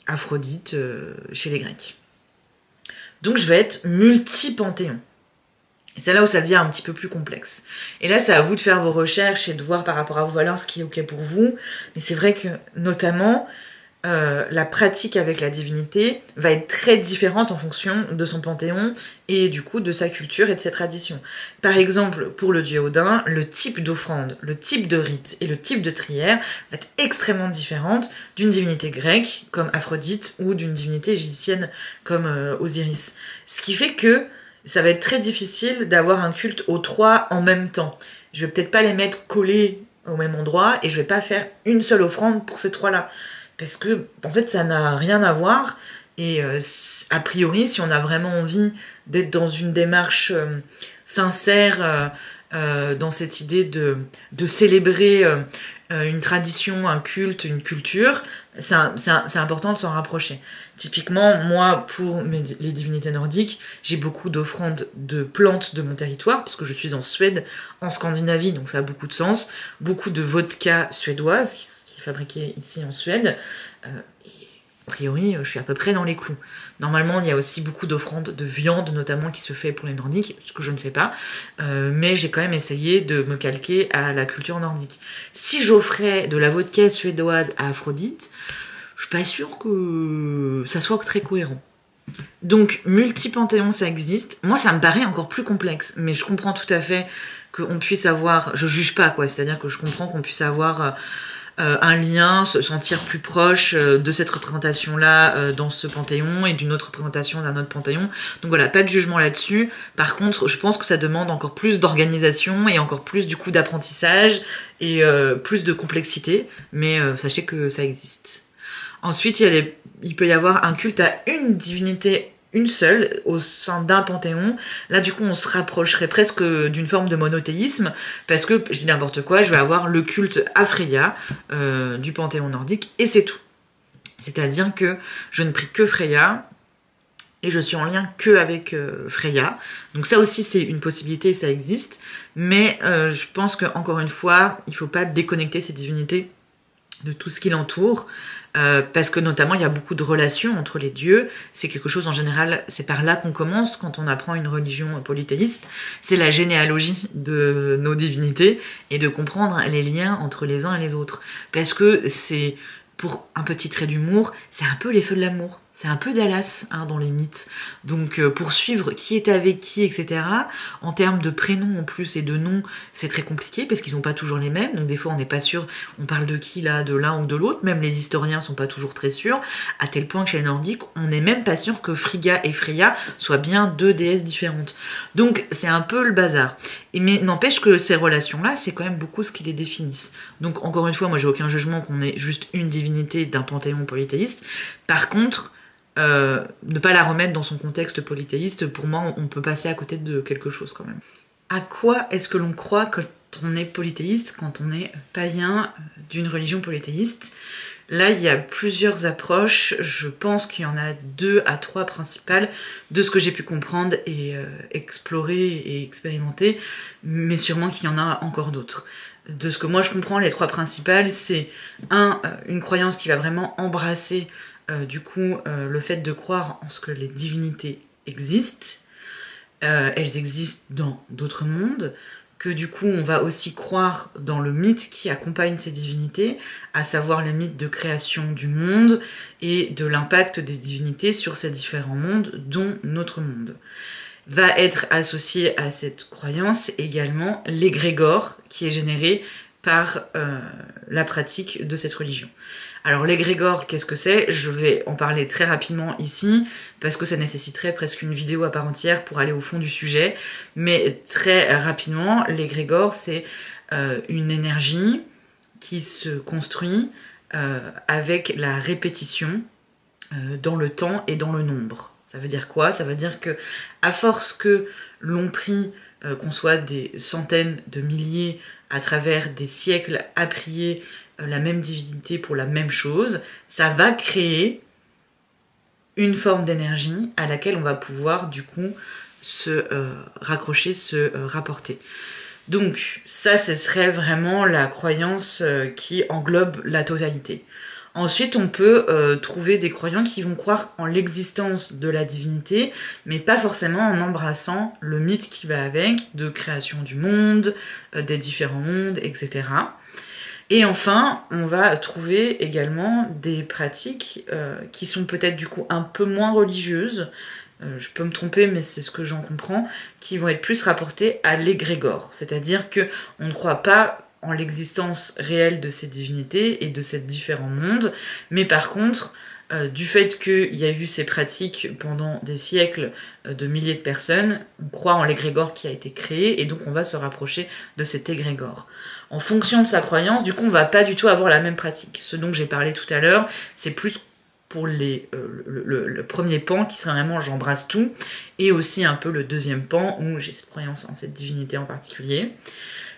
Aphrodite chez les Grecs. Donc je vais être multi-panthéon. Et c'est là où ça devient un petit peu plus complexe. Et là, c'est à vous de faire vos recherches et de voir par rapport à vos valeurs ce qui est ok pour vous. Mais c'est vrai que, notamment, la pratique avec la divinité va être très différente en fonction de son panthéon et du coup de sa culture et de ses traditions. Par exemple, pour le dieu Odin, le type d'offrande, le type de rite et le type de trière va être extrêmement différente d'une divinité grecque comme Aphrodite ou d'une divinité égyptienne comme Osiris. Ce qui fait que ça va être très difficile d'avoir un culte aux trois en même temps. Je vais peut-être pas les mettre collés au même endroit et je vais pas faire une seule offrande pour ces trois-là. Parce que, en fait, ça n'a rien à voir Et a priori, si on a vraiment envie d'être dans une démarche sincère, dans cette idée de célébrer une tradition, un culte, une culture, c'est important de s'en rapprocher. Typiquement, moi, pour les divinités nordiques, j'ai beaucoup d'offrandes de plantes de mon territoire, parce que je suis en Suède, en Scandinavie, donc ça a beaucoup de sens. Beaucoup de vodka suédoise, qui est fabriquée ici en Suède. A priori, je suis à peu près dans les clous. Normalement, il y a aussi beaucoup d'offrandes de viande, notamment, qui se fait pour les nordiques, ce que je ne fais pas. Mais j'ai quand même essayé de me calquer à la culture nordique. Si j'offrais de la vodka suédoise à Aphrodite, je suis pas sûre que ça soit très cohérent. Donc, multi-panthéon, ça existe. Moi, ça me paraît encore plus complexe, mais je comprends tout à fait qu'on puisse avoir... Je juge pas, quoi. C'est-à-dire que je comprends qu'on puisse avoir... un lien, se sentir plus proche de cette représentation-là dans ce panthéon et d'une autre représentation d'un autre panthéon. Donc voilà, pas de jugement là-dessus. Par contre, je pense que ça demande encore plus d'organisation et encore plus du coup d'apprentissage et plus de complexité. Mais sachez que ça existe. Ensuite, il peut y avoir un culte à une divinité, une seule, au sein d'un panthéon. Là, du coup, on se rapprocherait presque d'une forme de monothéisme, parce que, je dis n'importe quoi, je vais avoir le culte à Freya du panthéon nordique, et c'est tout. C'est-à-dire que je ne prie que Freya, et je suis en lien que avec Freya. Donc ça aussi, c'est une possibilité, ça existe. Mais je pense qu'encore une fois, il ne faut pas déconnecter ces divinités de tout ce qui l'entoure. Parce que notamment il y a beaucoup de relations entre les dieux, c'est quelque chose en général, c'est par là qu'on commence quand on apprend une religion polythéiste, c'est la généalogie de nos divinités et de comprendre les liens entre les uns et les autres. Parce que c'est, pour un petit trait d'humour, c'est un peu les feux de l'amour. C'est un peu Dallas dans les mythes. Donc pour suivre qui est avec qui, etc., en termes de prénoms en plus et de noms, c'est très compliqué parce qu'ils sont pas toujours les mêmes. Donc des fois on n'est pas sûr, on parle de qui là, de l'un ou de l'autre. Même les historiens sont pas toujours très sûrs. À tel point que chez les Nordiques, on n'est même pas sûr que Frigga et Freya soient bien deux déesses différentes. Donc c'est un peu le bazar. Mais n'empêche que ces relations-là, c'est quand même beaucoup ce qui les définissent. Donc encore une fois, moi j'ai aucun jugement qu'on ait juste une divinité d'un panthéon polythéiste. Par contre, ne pas la remettre dans son contexte polythéiste, pour moi, on peut passer à côté de quelque chose quand même. À quoi est-ce que l'on croit quand on est polythéiste, quand on est païen d'une religion polythéiste? Là, il y a plusieurs approches. Je pense qu'il y en a 2 à 3 principales de ce que j'ai pu comprendre et explorer et expérimenter, mais sûrement qu'il y en a encore d'autres. De ce que moi je comprends, les 3 principales, c'est une croyance qui va vraiment embrasser du coup le fait de croire en ce que les divinités existent. Elles existent dans d'autres mondes, que du coup on va aussi croire dans le mythe qui accompagne ces divinités, à savoir le mythe de création du monde et de l'impact des divinités sur ces différents mondes, dont notre monde. Va être associé à cette croyance également l'égrégore qui est généré par la pratique de cette religion. Alors l'égrégore, qu'est-ce que c'est? Je vais en parler très rapidement ici, parce que ça nécessiterait presque une vidéo à part entière pour aller au fond du sujet, mais très rapidement, l'égrégore, c'est une énergie qui se construit avec la répétition dans le temps et dans le nombre. Ça veut dire quoi? Ça veut dire que à force que l'on prie, qu'on soit des centaines de milliers à travers des siècles à prier la même divinité pour la même chose, ça va créer une forme d'énergie à laquelle on va pouvoir du coup se raccrocher, se rapporter. Donc ça, ce serait vraiment la croyance qui englobe la totalité. Ensuite, on peut trouver des croyants qui vont croire en l'existence de la divinité, mais pas forcément en embrassant le mythe qui va avec, de création du monde, des différents mondes, etc. Et enfin, on va trouver également des pratiques qui sont peut-être du coup un peu moins religieuses, je peux me tromper mais c'est ce que j'en comprends, qui vont être plus rapportées à l'égrégore. C'est-à-dire qu'on ne croit pas en l'existence réelle de ces divinités et de ces différents mondes, mais par contre, du fait qu'il y a eu ces pratiques pendant des siècles de milliers de personnes, on croit en l'égrégore qui a été créé et donc on va se rapprocher de cet égrégore. En fonction de sa croyance, du coup, on va pas du tout avoir la même pratique. Ce dont j'ai parlé tout à l'heure, c'est plus pour le premier pan qui serait vraiment j'embrasse tout, et aussi un peu le deuxième pan où j'ai cette croyance en cette divinité en particulier.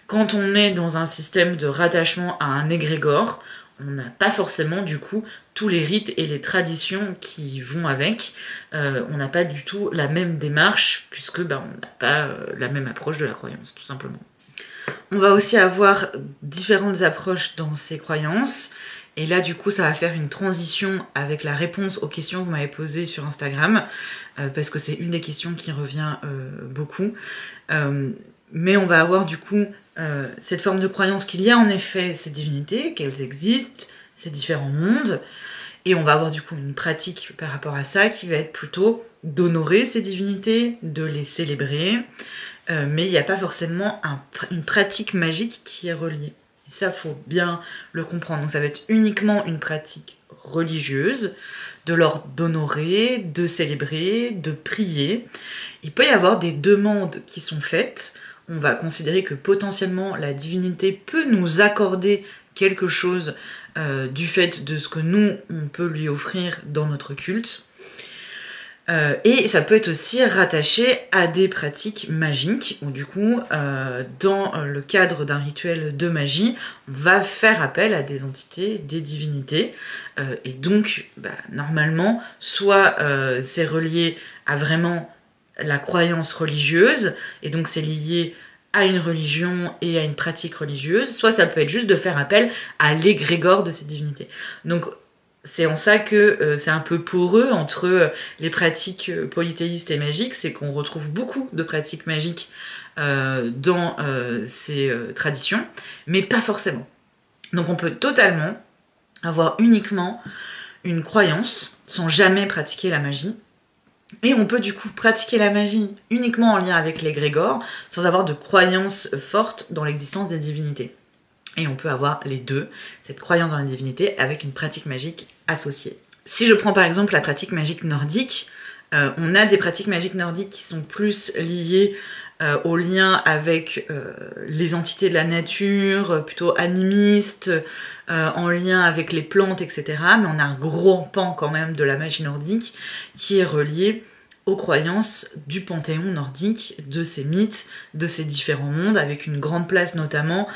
Quand on est dans un système de rattachement à un égrégore, on n'a pas forcément du coup tous les rites et les traditions qui vont avec. On n'a pas du tout la même démarche puisque on n'a pas la même approche de la croyance, tout simplement. On va aussi avoir différentes approches dans ces croyances. Et là, du coup, ça va faire une transition avec la réponse aux questions que vous m'avez posées sur Instagram, parce que c'est une des questions qui revient beaucoup. Mais on va avoir du coup cette forme de croyance qu'il y a en effet ces divinités, qu'elles existent, ces différents mondes, et on va avoir du coup une pratique par rapport à ça qui va être plutôt d'honorer ces divinités, de les célébrer, mais il n'y a pas forcément une pratique magique qui est reliée. Et ça, faut bien le comprendre. Donc ça va être uniquement une pratique religieuse, de l'ordre d'honorer, de célébrer, de prier. Il peut y avoir des demandes qui sont faites. On va considérer que potentiellement la divinité peut nous accorder quelque chose du fait de ce que nous, on peut lui offrir dans notre culte. Et ça peut être aussi rattaché à des pratiques magiques, où du coup, dans le cadre d'un rituel de magie, on va faire appel à des entités, des divinités, et donc, normalement, soit c'est relié à vraiment la croyance religieuse, et donc c'est lié à une religion et à une pratique religieuse, soit ça peut être juste de faire appel à l'égrégore de ces divinités. Donc, c'est en ça que c'est un peu poreux entre les pratiques polythéistes et magiques, c'est qu'on retrouve beaucoup de pratiques magiques dans ces traditions, mais pas forcément. Donc on peut totalement avoir uniquement une croyance sans jamais pratiquer la magie, et on peut du coup pratiquer la magie uniquement en lien avec l'égrégore, sans avoir de croyance forte dans l'existence des divinités. Et on peut avoir les deux, cette croyance dans la divinité avec une pratique magique associée. Si je prends par exemple la pratique magique nordique, on a des pratiques magiques nordiques qui sont plus liées au lien avec les entités de la nature, plutôt animistes, en lien avec les plantes, etc. Mais on a un gros pan quand même de la magie nordique qui est relié aux croyances du panthéon nordique, de ces mythes, de ces différents mondes, avec une grande place notamment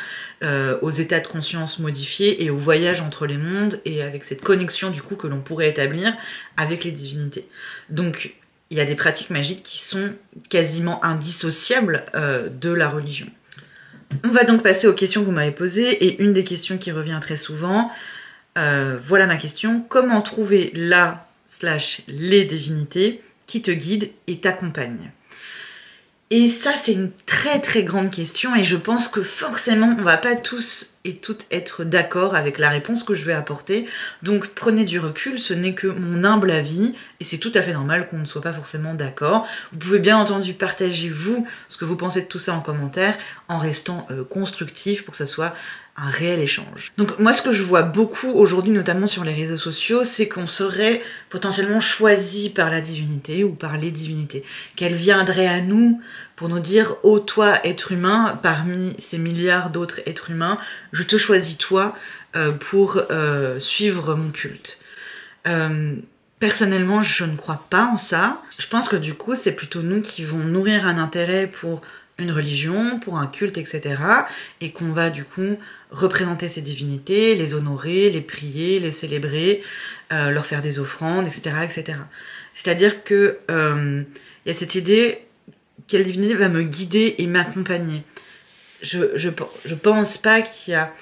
aux états de conscience modifiés et au voyage entre les mondes, et avec cette connexion du coup que l'on pourrait établir avec les divinités. Donc il y a des pratiques magiques qui sont quasiment indissociables de la religion. On va donc passer aux questions que vous m'avez posées, et une des questions qui revient très souvent, voilà ma question: comment trouver la/les divinités qui te guident et t'accompagnent? Et ça, c'est une très très grande question, et je pense que forcément on va pas tous et toutes être d'accord avec la réponse que je vais apporter. Donc prenez du recul, ce n'est que mon humble avis, et c'est tout à fait normal qu'on ne soit pas forcément d'accord. Vous pouvez bien entendu partager vous ce que vous pensez de tout ça en commentaire, en restant constructif pour que ça soit un réel échange. Donc moi, ce que je vois beaucoup aujourd'hui, notamment sur les réseaux sociaux, c'est qu'on serait potentiellement choisi par la divinité ou par les divinités, qu'elles viendraient à nous pour nous dire: oh toi, être humain, parmi ces milliards d'autres êtres humains, je te choisis toi pour suivre mon culte. Personnellement, je ne crois pas en ça. Je pense que du coup, c'est plutôt nous qui vont nourrir un intérêt pour une religion, pour un culte, etc. Et qu'on va du coup représenter ces divinités, les honorer, les prier, les célébrer, leur faire des offrandes, etc. etc. C'est-à-dire que y a cette idée: quelle divinité va me guider et m'accompagner. Je pense pas qu'il y a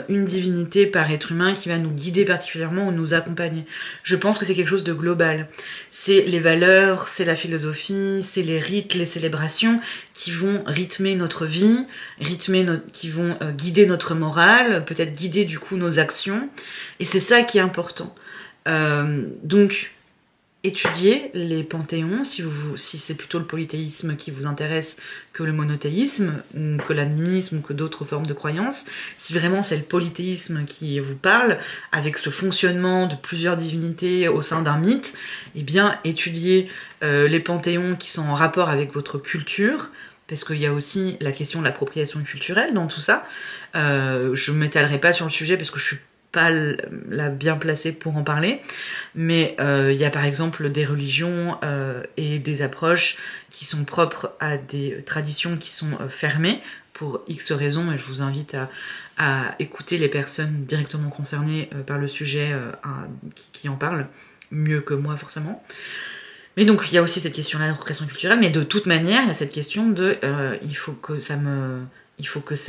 une divinité par être humain qui va nous guider particulièrement ou nous accompagner. Je pense que c'est quelque chose de global. C'est les valeurs, c'est la philosophie, c'est les rites, les célébrations qui vont rythmer notre vie, qui vont guider notre morale, peut-être guider du coup nos actions. Et c'est ça qui est important. Donc, étudiez les panthéons, si c'est plutôt le polythéisme qui vous intéresse que le monothéisme, ou que l'animisme, ou que d'autres formes de croyances. Si vraiment c'est le polythéisme qui vous parle, avec ce fonctionnement de plusieurs divinités au sein d'un mythe, eh bien étudiez les panthéons qui sont en rapport avec votre culture, parce qu'il y a aussi la question de l'appropriation culturelle dans tout ça. Je ne m'étalerai pas sur le sujet parce que je suis pas la bien placée pour en parler, mais il y a par exemple des religions et des approches qui sont propres à des traditions qui sont fermées pour X raisons, et je vous invite à écouter les personnes directement concernées par le sujet qui en parlent mieux que moi forcément. Mais donc il y a aussi cette question-là d'appropriation culturelle, mais de toute manière il y a cette question de il faut que ça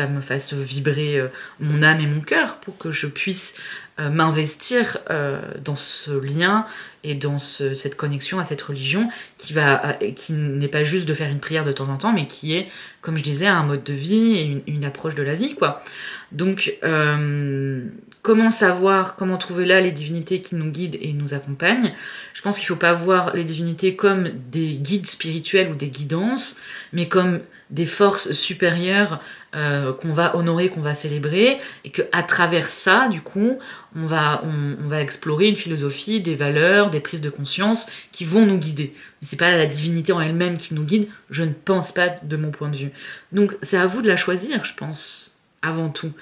me fasse vibrer mon âme et mon cœur pour que je puisse m'investir dans ce lien et dans cette connexion à cette religion qui n'est pas juste de faire une prière de temps en temps, mais qui est, comme je disais, un mode de vie et une approche de la vie, quoi. Donc comment savoir, comment trouver là les divinités qui nous guident et nous accompagnent? Je pense qu'il ne faut pas voir les divinités comme des guides spirituels ou des guidances, mais comme des forces supérieures qu'on va honorer, qu'on va célébrer, et qu'à travers ça, du coup, on va explorer une philosophie, des valeurs, des prises de conscience qui vont nous guider. Mais c'est pas la divinité en elle-même qui nous guide, je ne pense pas de mon point de vue. Donc c'est à vous de la choisir, je pense, avant tout.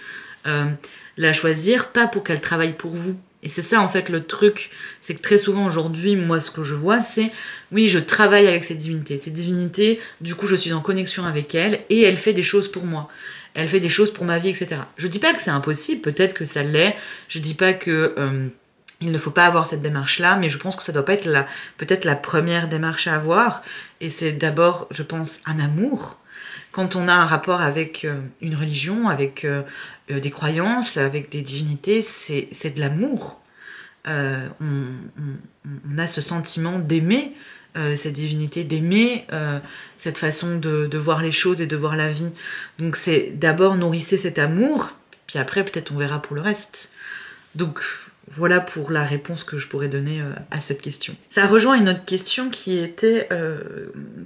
La choisir, pas pour qu'elle travaille pour vous. Et c'est ça en fait le truc, c'est que très souvent aujourd'hui, moi ce que je vois c'est, oui je travaille avec cette divinité. Cette divinité, du coup je suis en connexion avec elle et elle fait des choses pour moi. Elle fait des choses pour ma vie, etc. Je dis pas que c'est impossible, peut-être que ça l'est, je dis pas que il ne faut pas avoir cette démarche-là, mais je pense que ça doit pas être peut-être la première démarche à avoir, et c'est d'abord, je pense, un amour. Quand on a un rapport avec une religion, avec des croyances, avec des divinités, c'est de l'amour. On a ce sentiment d'aimer cette divinité, d'aimer cette façon de voir les choses et de voir la vie. Donc c'est d'abord nourrissez cet amour, puis après peut-être on verra pour le reste. Donc voilà pour la réponse que je pourrais donner à cette question. Ça rejoint une autre question qui était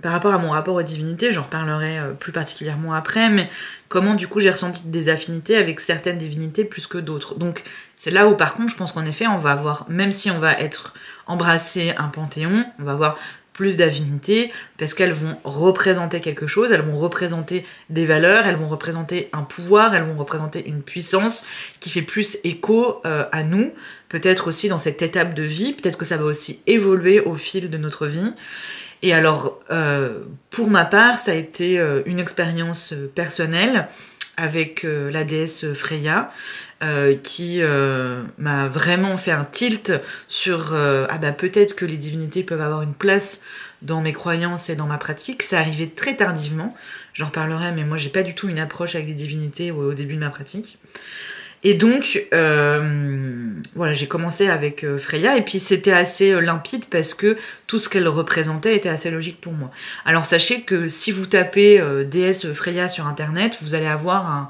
par rapport à mon rapport aux divinités, j'en reparlerai plus particulièrement après, mais comment du coup j'ai ressenti des affinités avec certaines divinités plus que d'autres. Donc c'est là où par contre je pense qu'en effet on va avoir, même si on va être embrassé un panthéon, on va avoir plus d'affinités parce qu'elles vont représenter quelque chose, elles vont représenter des valeurs, elles vont représenter un pouvoir, elles vont représenter une puissance qui fait plus écho à nous, peut-être aussi dans cette étape de vie, peut-être que ça va aussi évoluer au fil de notre vie. Et alors, pour ma part, ça a été une expérience personnelle avec la déesse Freya, qui m'a vraiment fait un tilt sur ah bah peut-être que les divinités peuvent avoir une place dans mes croyances et dans ma pratique. Ça arrivait très tardivement, j'en reparlerai, mais moi j'ai pas du tout une approche avec des divinités au début de ma pratique. Et donc, voilà, j'ai commencé avec Freya, et puis c'était assez limpide parce que tout ce qu'elle représentait était assez logique pour moi. Alors sachez que si vous tapez déesse Freya sur internet, vous allez avoir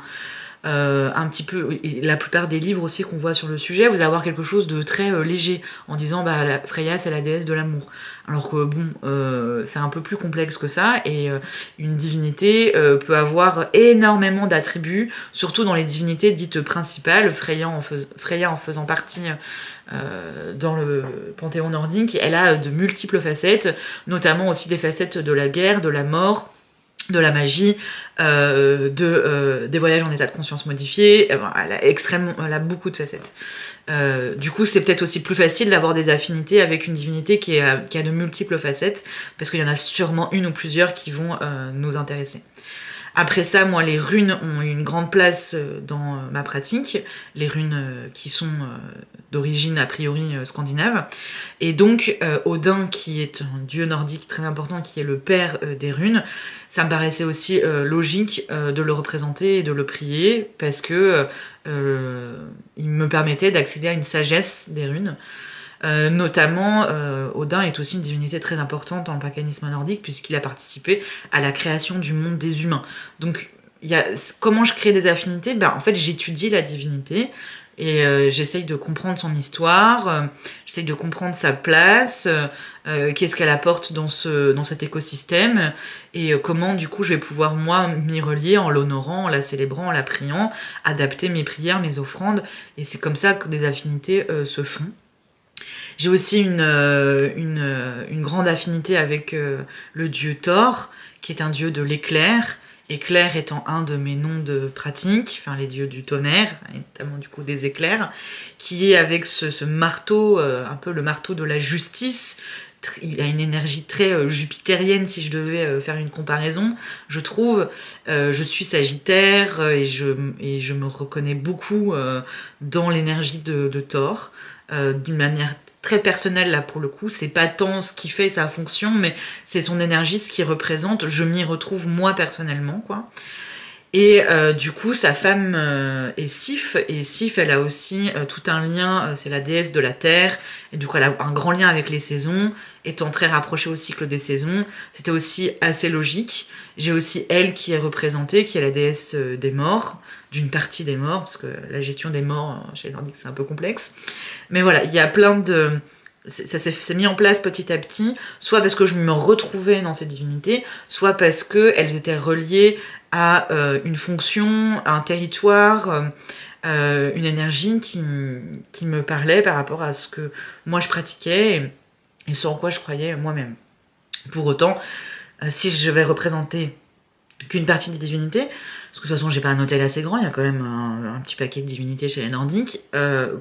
un petit peu, la plupart des livres aussi qu'on voit sur le sujet, vous allez avoir quelque chose de très léger, en disant bah Freya c'est la déesse de l'amour. Alors que bon, c'est un peu plus complexe que ça, et une divinité peut avoir énormément d'attributs, surtout dans les divinités dites principales, Freya en faisant partie dans le panthéon nordique. Elle a de multiples facettes, notamment aussi des facettes de la guerre, de la mort, de la magie, des voyages en état de conscience modifié. Elle a beaucoup de facettes. Du coup, c'est peut-être aussi plus facile d'avoir des affinités avec une divinité qui a de multiples facettes, parce qu'il y en a sûrement une ou plusieurs qui vont nous intéresser. Après ça, moi, les runes ont eu une grande place dans ma pratique, les runes qui sont d'origine a priori scandinave. Et donc, Odin, qui est un dieu nordique très important, qui est le père des runes, ça me paraissait aussi logique de le représenter et de le prier, parce que il me permettait d'accéder à une sagesse des runes. Notamment, Odin est aussi une divinité très importante dans le paganisme nordique, puisqu'il a participé à la création du monde des humains. Donc, comment je crée des affinités? Ben, en fait, j'étudie la divinité, et j'essaye de comprendre son histoire, j'essaye de comprendre sa place, qu'est-ce qu'elle apporte dans cet écosystème, et comment du coup je vais pouvoir moi m'y relier en l'honorant, en la célébrant, en la priant, adapter mes prières, mes offrandes, et c'est comme ça que des affinités se font. J'ai aussi une grande affinité avec le dieu Thor, qui est un dieu de l'éclair, éclair étant un de mes noms de pratique, enfin les dieux du tonnerre, et notamment du coup des éclairs, qui est avec ce marteau, un peu le marteau de la justice. Il a une énergie très jupitérienne si je devais faire une comparaison, je trouve. Je suis Sagittaire et je me reconnais beaucoup dans l'énergie de Thor, d'une manière très personnelle là pour le coup. C'est pas tant ce qui fait sa fonction, mais c'est son énergie, ce qu'il représente. Je m'y retrouve moi personnellement, quoi. Et du coup, sa femme est Sif, et Sif, elle a aussi tout un lien, c'est la déesse de la terre, et du coup, elle a un grand lien avec les saisons, étant très rapprochée au cycle des saisons. C'était aussi assez logique. J'ai aussi elle qui est représentée, qui est la déesse des morts, d'une partie des morts, parce que la gestion des morts chez les Nordiques, c'est un peu complexe. Mais voilà, il y a plein de... Ça s'est mis en place petit à petit, soit parce que je me retrouvais dans ces divinités, soit parce qu'elles étaient reliées à une fonction, à un territoire, une énergie qui me parlait par rapport à ce que moi je pratiquais et ce en quoi je croyais moi-même. Pour autant, si je vais représenter qu'une partie des divinités, parce que de toute façon j'ai pas un hôtel assez grand, il y a quand même un petit paquet de divinités chez les Nordiques,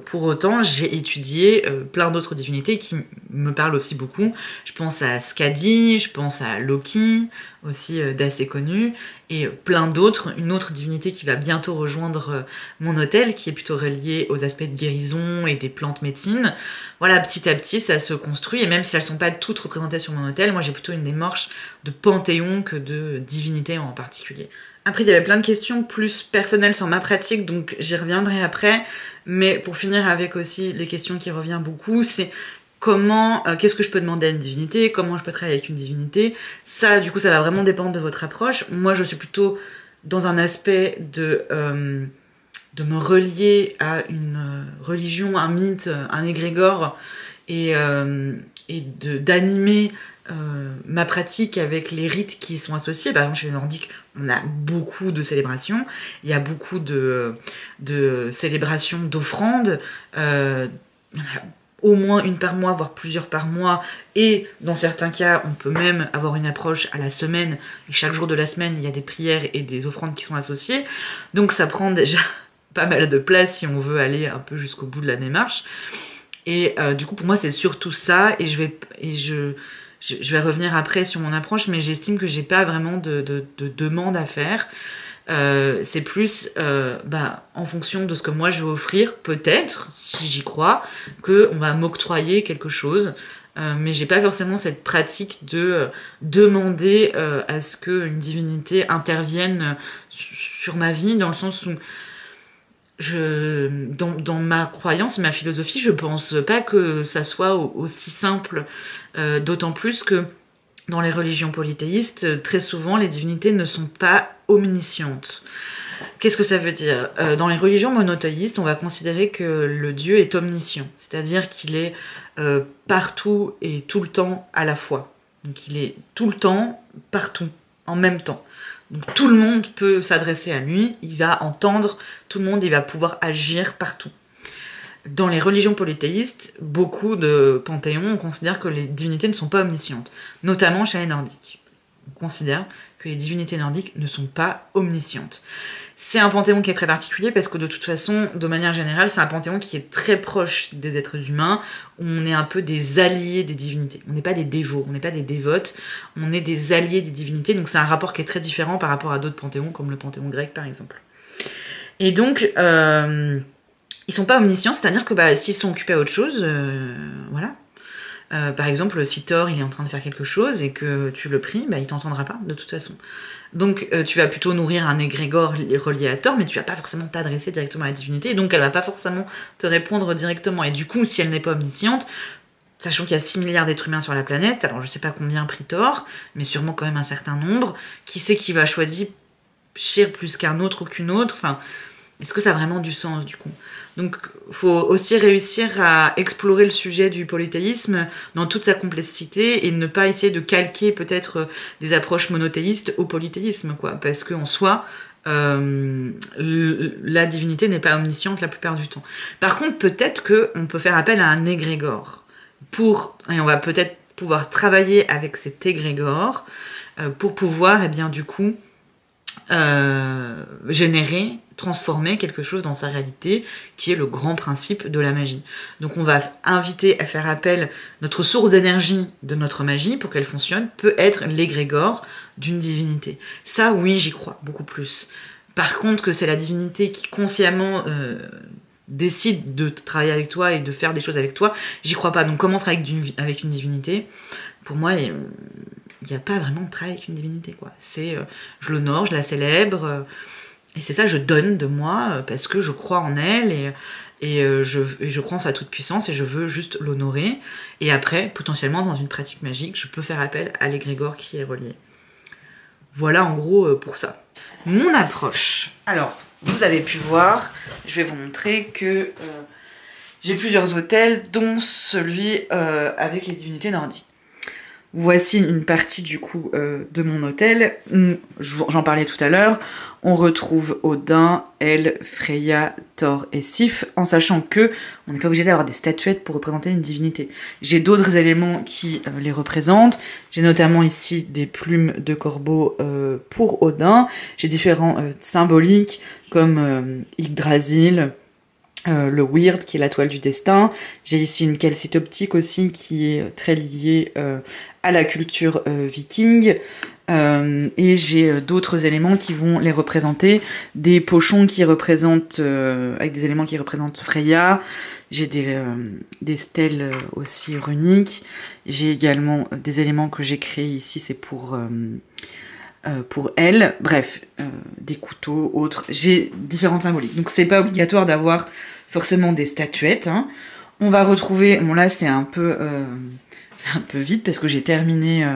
pour autant j'ai étudié plein d'autres divinités qui me parlent aussi beaucoup. Je pense à Skadi, je pense à Loki, aussi d'assez connu, et plein d'autres. Une autre divinité qui va bientôt rejoindre mon hôtel, qui est plutôt reliée aux aspects de guérison et des plantes médecines. Voilà, petit à petit ça se construit, et même si elles sont pas toutes représentées sur mon hôtel, moi j'ai plutôt une démarche de panthéon que de divinité en particulier. Après, il y avait plein de questions plus personnelles sur ma pratique, donc j'y reviendrai après. Mais pour finir avec aussi les questions qui reviennent beaucoup, c'est comment, qu'est-ce que je peux demander à une divinité, comment je peux travailler avec une divinité. Ça, du coup, ça va vraiment dépendre de votre approche. Moi, je suis plutôt dans un aspect de me relier à une religion, un mythe, un égrégore, et d'animer ma pratique avec les rites qui y sont associés. Par exemple, chez les Nordiques, on a beaucoup de célébrations, il y a beaucoup de célébrations, d'offrandes, il y en a au moins une par mois, voire plusieurs par mois, et dans certains cas, on peut même avoir une approche à la semaine, et chaque jour de la semaine, il y a des prières et des offrandes qui sont associées, donc ça prend déjà pas mal de place si on veut aller un peu jusqu'au bout de la démarche. Et du coup, pour moi, c'est surtout ça, et je vais revenir après sur mon approche, mais j'estime que j'ai pas vraiment de demande à faire. C'est plus en fonction de ce que moi je vais offrir, peut-être, si j'y crois, qu'on va m'octroyer quelque chose. Mais j'ai pas forcément cette pratique de demander à ce qu'une divinité intervienne sur ma vie, dans le sens où dans ma croyance, ma philosophie, je pense pas que ça soit aussi simple, d'autant plus que dans les religions polythéistes, très souvent les divinités ne sont pas omniscientes. Qu'est-ce que ça veut dire ? Dans les religions monothéistes, on va considérer que le Dieu est omniscient, c'est-à-dire qu'il est partout et tout le temps à la fois. Donc il est tout le temps, partout, en même temps. Donc tout le monde peut s'adresser à lui, il va entendre tout le monde, il va pouvoir agir partout. Dans les religions polythéistes, beaucoup de panthéons, on considère que les divinités ne sont pas omniscientes, notamment chez les Nordiques. On considère que les divinités nordiques ne sont pas omniscientes. C'est un panthéon qui est très particulier parce que de toute façon, de manière générale, c'est un panthéon qui est très proche des êtres humains. On est un peu des alliés des divinités. On n'est pas des dévots, on n'est pas des dévotes, on est des alliés des divinités. Donc c'est un rapport qui est très différent par rapport à d'autres panthéons, comme le panthéon grec par exemple. Et donc, ils sont pas omniscients, c'est-à-dire que s'ils sont occupés à autre chose, voilà. Par exemple, si Thor il est en train de faire quelque chose et que tu le pries, il t'entendra pas de toute façon. Donc tu vas plutôt nourrir un égrégore relié à Thor, mais tu vas pas forcément t'adresser directement à la divinité, et donc elle va pas forcément te répondre directement. Et du coup, si elle n'est pas omnisciente, sachant qu'il y a 6 milliards d'êtres humains sur la planète, alors je sais pas combien prie Thor, mais sûrement quand même un certain nombre, qui c'est qui va choisir plus qu'un autre ou qu'une autre, enfin... Est-ce que ça a vraiment du sens du coup? Donc faut aussi réussir à explorer le sujet du polythéisme dans toute sa complexité et ne pas essayer de calquer peut-être des approches monothéistes au polythéisme, quoi. Parce qu'en soi, la divinité n'est pas omnisciente la plupart du temps. Par contre, peut-être qu'on peut faire appel à un égrégore. Et on va peut-être pouvoir travailler avec cet égrégore pour pouvoir, du coup, générer, transformer quelque chose dans sa réalité, qui est le grand principe de la magie. Donc on va inviter à faire appel, notre source d'énergie de notre magie, pour qu'elle fonctionne, peut être l'égrégore d'une divinité. Ça, oui, j'y crois beaucoup plus. Par contre, que c'est la divinité qui consciemment décide de travailler avec toi et de faire des choses avec toi, j'y crois pas. Donc comment travailler avec une divinité? Pour moi, il n'y a pas vraiment de travail avec une divinité, quoi. C'est, je l'honore, je la célèbre, et c'est ça, je donne de moi, parce que je crois en elle, et je crois en sa toute-puissance, et je veux juste l'honorer. Et après, potentiellement, dans une pratique magique, je peux faire appel à l'égrégore qui est relié. Voilà, en gros, pour ça. Mon approche. Alors, vous avez pu voir, je vais vous montrer que j'ai plusieurs autels, dont celui avec les divinités nordiques. Voici une partie du coup de mon hôtel. J'en parlais tout à l'heure. On retrouve Odin, El, Freya, Thor et Sif, en sachant que on n'est pas obligé d'avoir des statuettes pour représenter une divinité. J'ai d'autres éléments qui les représentent. J'ai notamment ici des plumes de corbeau pour Odin. J'ai différents symboliques comme Yggdrasil, le Weird qui est la toile du destin. J'ai ici une calcite optique aussi qui est très liée à la culture viking. Et j'ai d'autres éléments qui vont les représenter. Des pochons qui représentent, avec des éléments qui représentent Freya. J'ai des stèles aussi runiques. J'ai également des éléments que j'ai créés ici, c'est pour elle. Bref, des couteaux, autres. J'ai différentes symboliques. Donc c'est pas obligatoire d'avoir forcément des statuettes. Hein. On va retrouver, bon là c'est un peu vite parce que j'ai terminé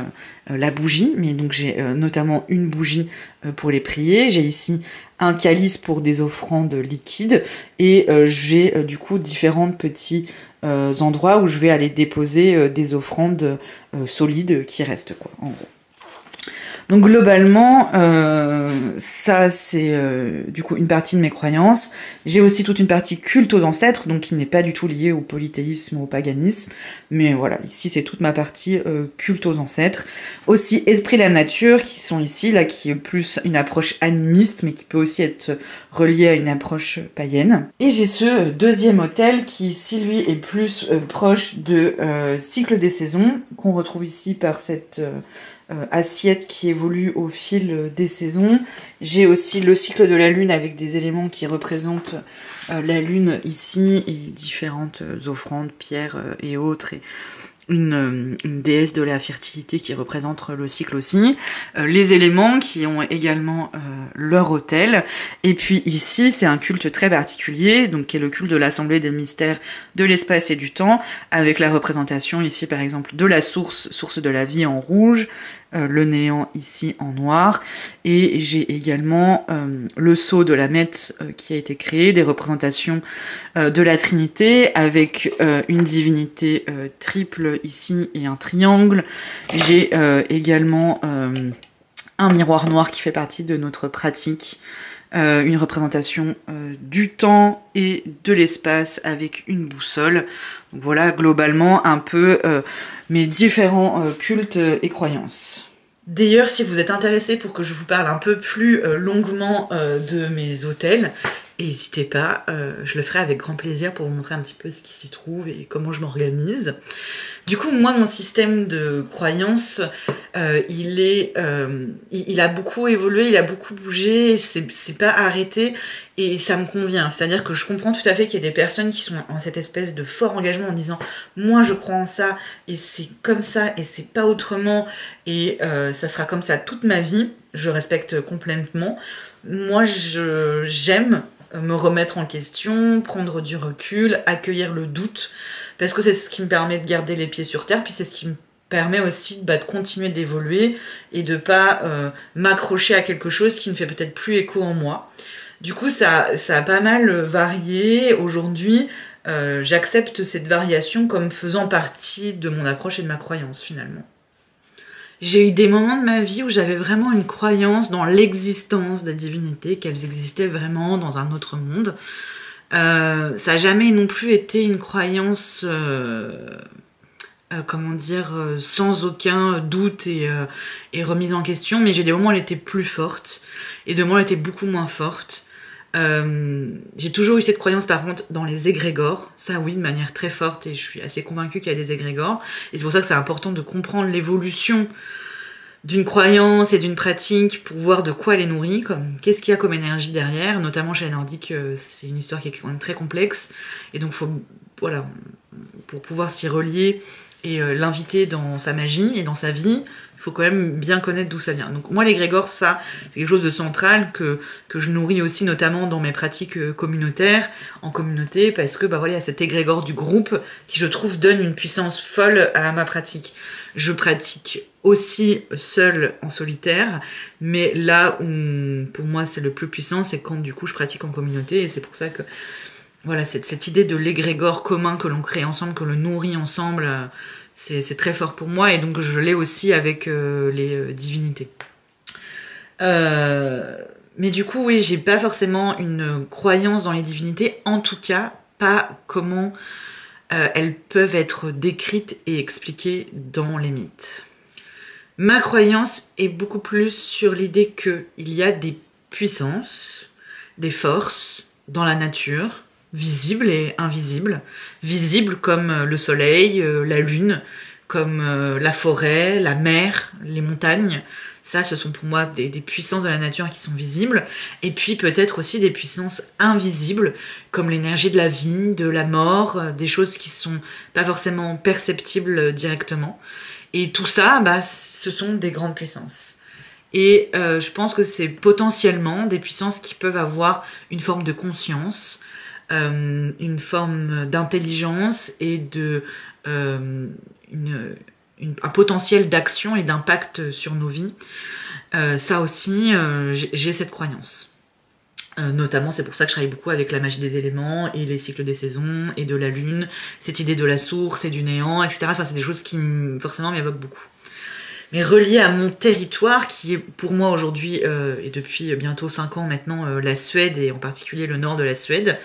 la bougie, mais donc j'ai notamment une bougie pour les prier. J'ai ici un calice pour des offrandes liquides et j'ai du coup différents petits endroits où je vais aller déposer des offrandes solides qui restent, quoi, en gros. Donc globalement, ça c'est du coup une partie de mes croyances. J'ai aussi toute une partie culte aux ancêtres, donc qui n'est pas du tout liée au polythéisme ou au paganisme. Mais voilà, ici c'est toute ma partie culte aux ancêtres. Aussi esprit de la nature, qui sont ici, là qui est plus une approche animiste, mais qui peut aussi être reliée à une approche païenne. Et j'ai ce deuxième hôtel qui ici lui est plus proche de cycle des saisons, qu'on retrouve ici par cette assiette qui évolue au fil des saisons. J'ai aussi le cycle de la lune avec des éléments qui représentent la lune ici et différentes offrandes, pierres et autres, et une déesse de la fertilité qui représente le cycle aussi. Les éléments qui ont également leur autel. Et puis ici, c'est un culte très particulier, donc qui est le culte de l'Assemblée des mystères de l'espace et du temps, avec la représentation ici par exemple de la source de la vie en rouge, le néant ici en noir, et j'ai également le sceau de la Mette qui a été créé, des représentations de la Trinité avec une divinité triple ici et un triangle. J'ai également un miroir noir qui fait partie de notre pratique, une représentation du temps et de l'espace avec une boussole. Donc voilà globalement un peu mes différents cultes et croyances. D'ailleurs, si vous êtes intéressé pour que je vous parle un peu plus longuement de mes hôtels, n'hésitez pas, je le ferai avec grand plaisir pour vous montrer un petit peu ce qui s'y trouve et comment je m'organise. Du coup, moi, mon système de croyances, il a beaucoup évolué, il a beaucoup bougé, c'est pas arrêté et ça me convient. C'est-à-dire que je comprends tout à fait qu'il y a des personnes qui sont en cette espèce de fort engagement en disant « moi, je crois en ça et c'est comme ça et c'est pas autrement et ça sera comme ça toute ma vie ». Je respecte complètement. Moi, j'aime me remettre en question, prendre du recul, accueillir le doute, parce que c'est ce qui me permet de garder les pieds sur terre, puis c'est ce qui me permet aussi de continuer d'évoluer et de pas m'accrocher à quelque chose qui ne fait peut-être plus écho en moi. Du coup, ça a pas mal varié. Aujourd'hui, j'accepte cette variation comme faisant partie de mon approche et de ma croyance, finalement. J'ai eu des moments de ma vie où j'avais vraiment une croyance dans l'existence des divinités, qu'elles existaient vraiment dans un autre monde. Ça n'a jamais non plus été une croyance comment dire, sans aucun doute et remise en question, mais j'ai des moments où elle était plus forte et des moments où elle était beaucoup moins forte. J'ai toujours eu cette croyance par contre dans les égrégores, ça oui, de manière très forte, et je suis assez convaincue qu'il y a des égrégores, et c'est pour ça que c'est important de comprendre l'évolution d'une croyance et d'une pratique pour voir de quoi elle est nourrie, comme qu'est-ce qu'il y a comme énergie derrière, notamment chez les Nordiques, c'est une histoire qui est quand même très complexe, et donc faut, voilà, pour pouvoir s'y relier et l'inviter dans sa magie et dans sa vie, il faut quand même bien connaître d'où ça vient. Donc moi l'égrégore, ça, c'est quelque chose de central que je nourris aussi notamment dans mes pratiques communautaires, en communauté, parce que bah voilà, il y a cet égrégore du groupe qui je trouve donne une puissance folle à ma pratique. Je pratique aussi seule en solitaire, mais là où pour moi c'est le plus puissant, c'est quand du coup je pratique en communauté, et c'est pour ça que voilà, cette idée de l'égrégore commun que l'on crée ensemble, que l'on nourrit ensemble, c'est très fort pour moi, et donc je l'ai aussi avec les divinités. Mais du coup, oui, j'ai pas forcément une croyance dans les divinités, en tout cas, pas comment elles peuvent être décrites et expliquées dans les mythes. Ma croyance est beaucoup plus sur l'idée qu'il y a des puissances, des forces dans la nature, visibles et invisibles. Visibles comme le soleil, la lune, comme la forêt, la mer, les montagnes. Ça, ce sont pour moi des puissances de la nature qui sont visibles. Et puis peut-être aussi des puissances invisibles, comme l'énergie de la vie, de la mort, des choses qui sont pas forcément perceptibles directement. Et tout ça, bah, ce sont des grandes puissances. Et je pense que c'est potentiellement des puissances qui peuvent avoir une forme de conscience, une forme d'intelligence et un potentiel d'action et d'impact sur nos vies. Ça aussi, j'ai cette croyance. Notamment, c'est pour ça que je travaille beaucoup avec la magie des éléments et les cycles des saisons et de la lune, cette idée de la source et du néant, etc. Enfin, c'est des choses qui forcément m'évoquent beaucoup. Mais relié à mon territoire, qui est pour moi aujourd'hui, et depuis bientôt 5 ans maintenant, la Suède, et en particulier le nord de la Suède,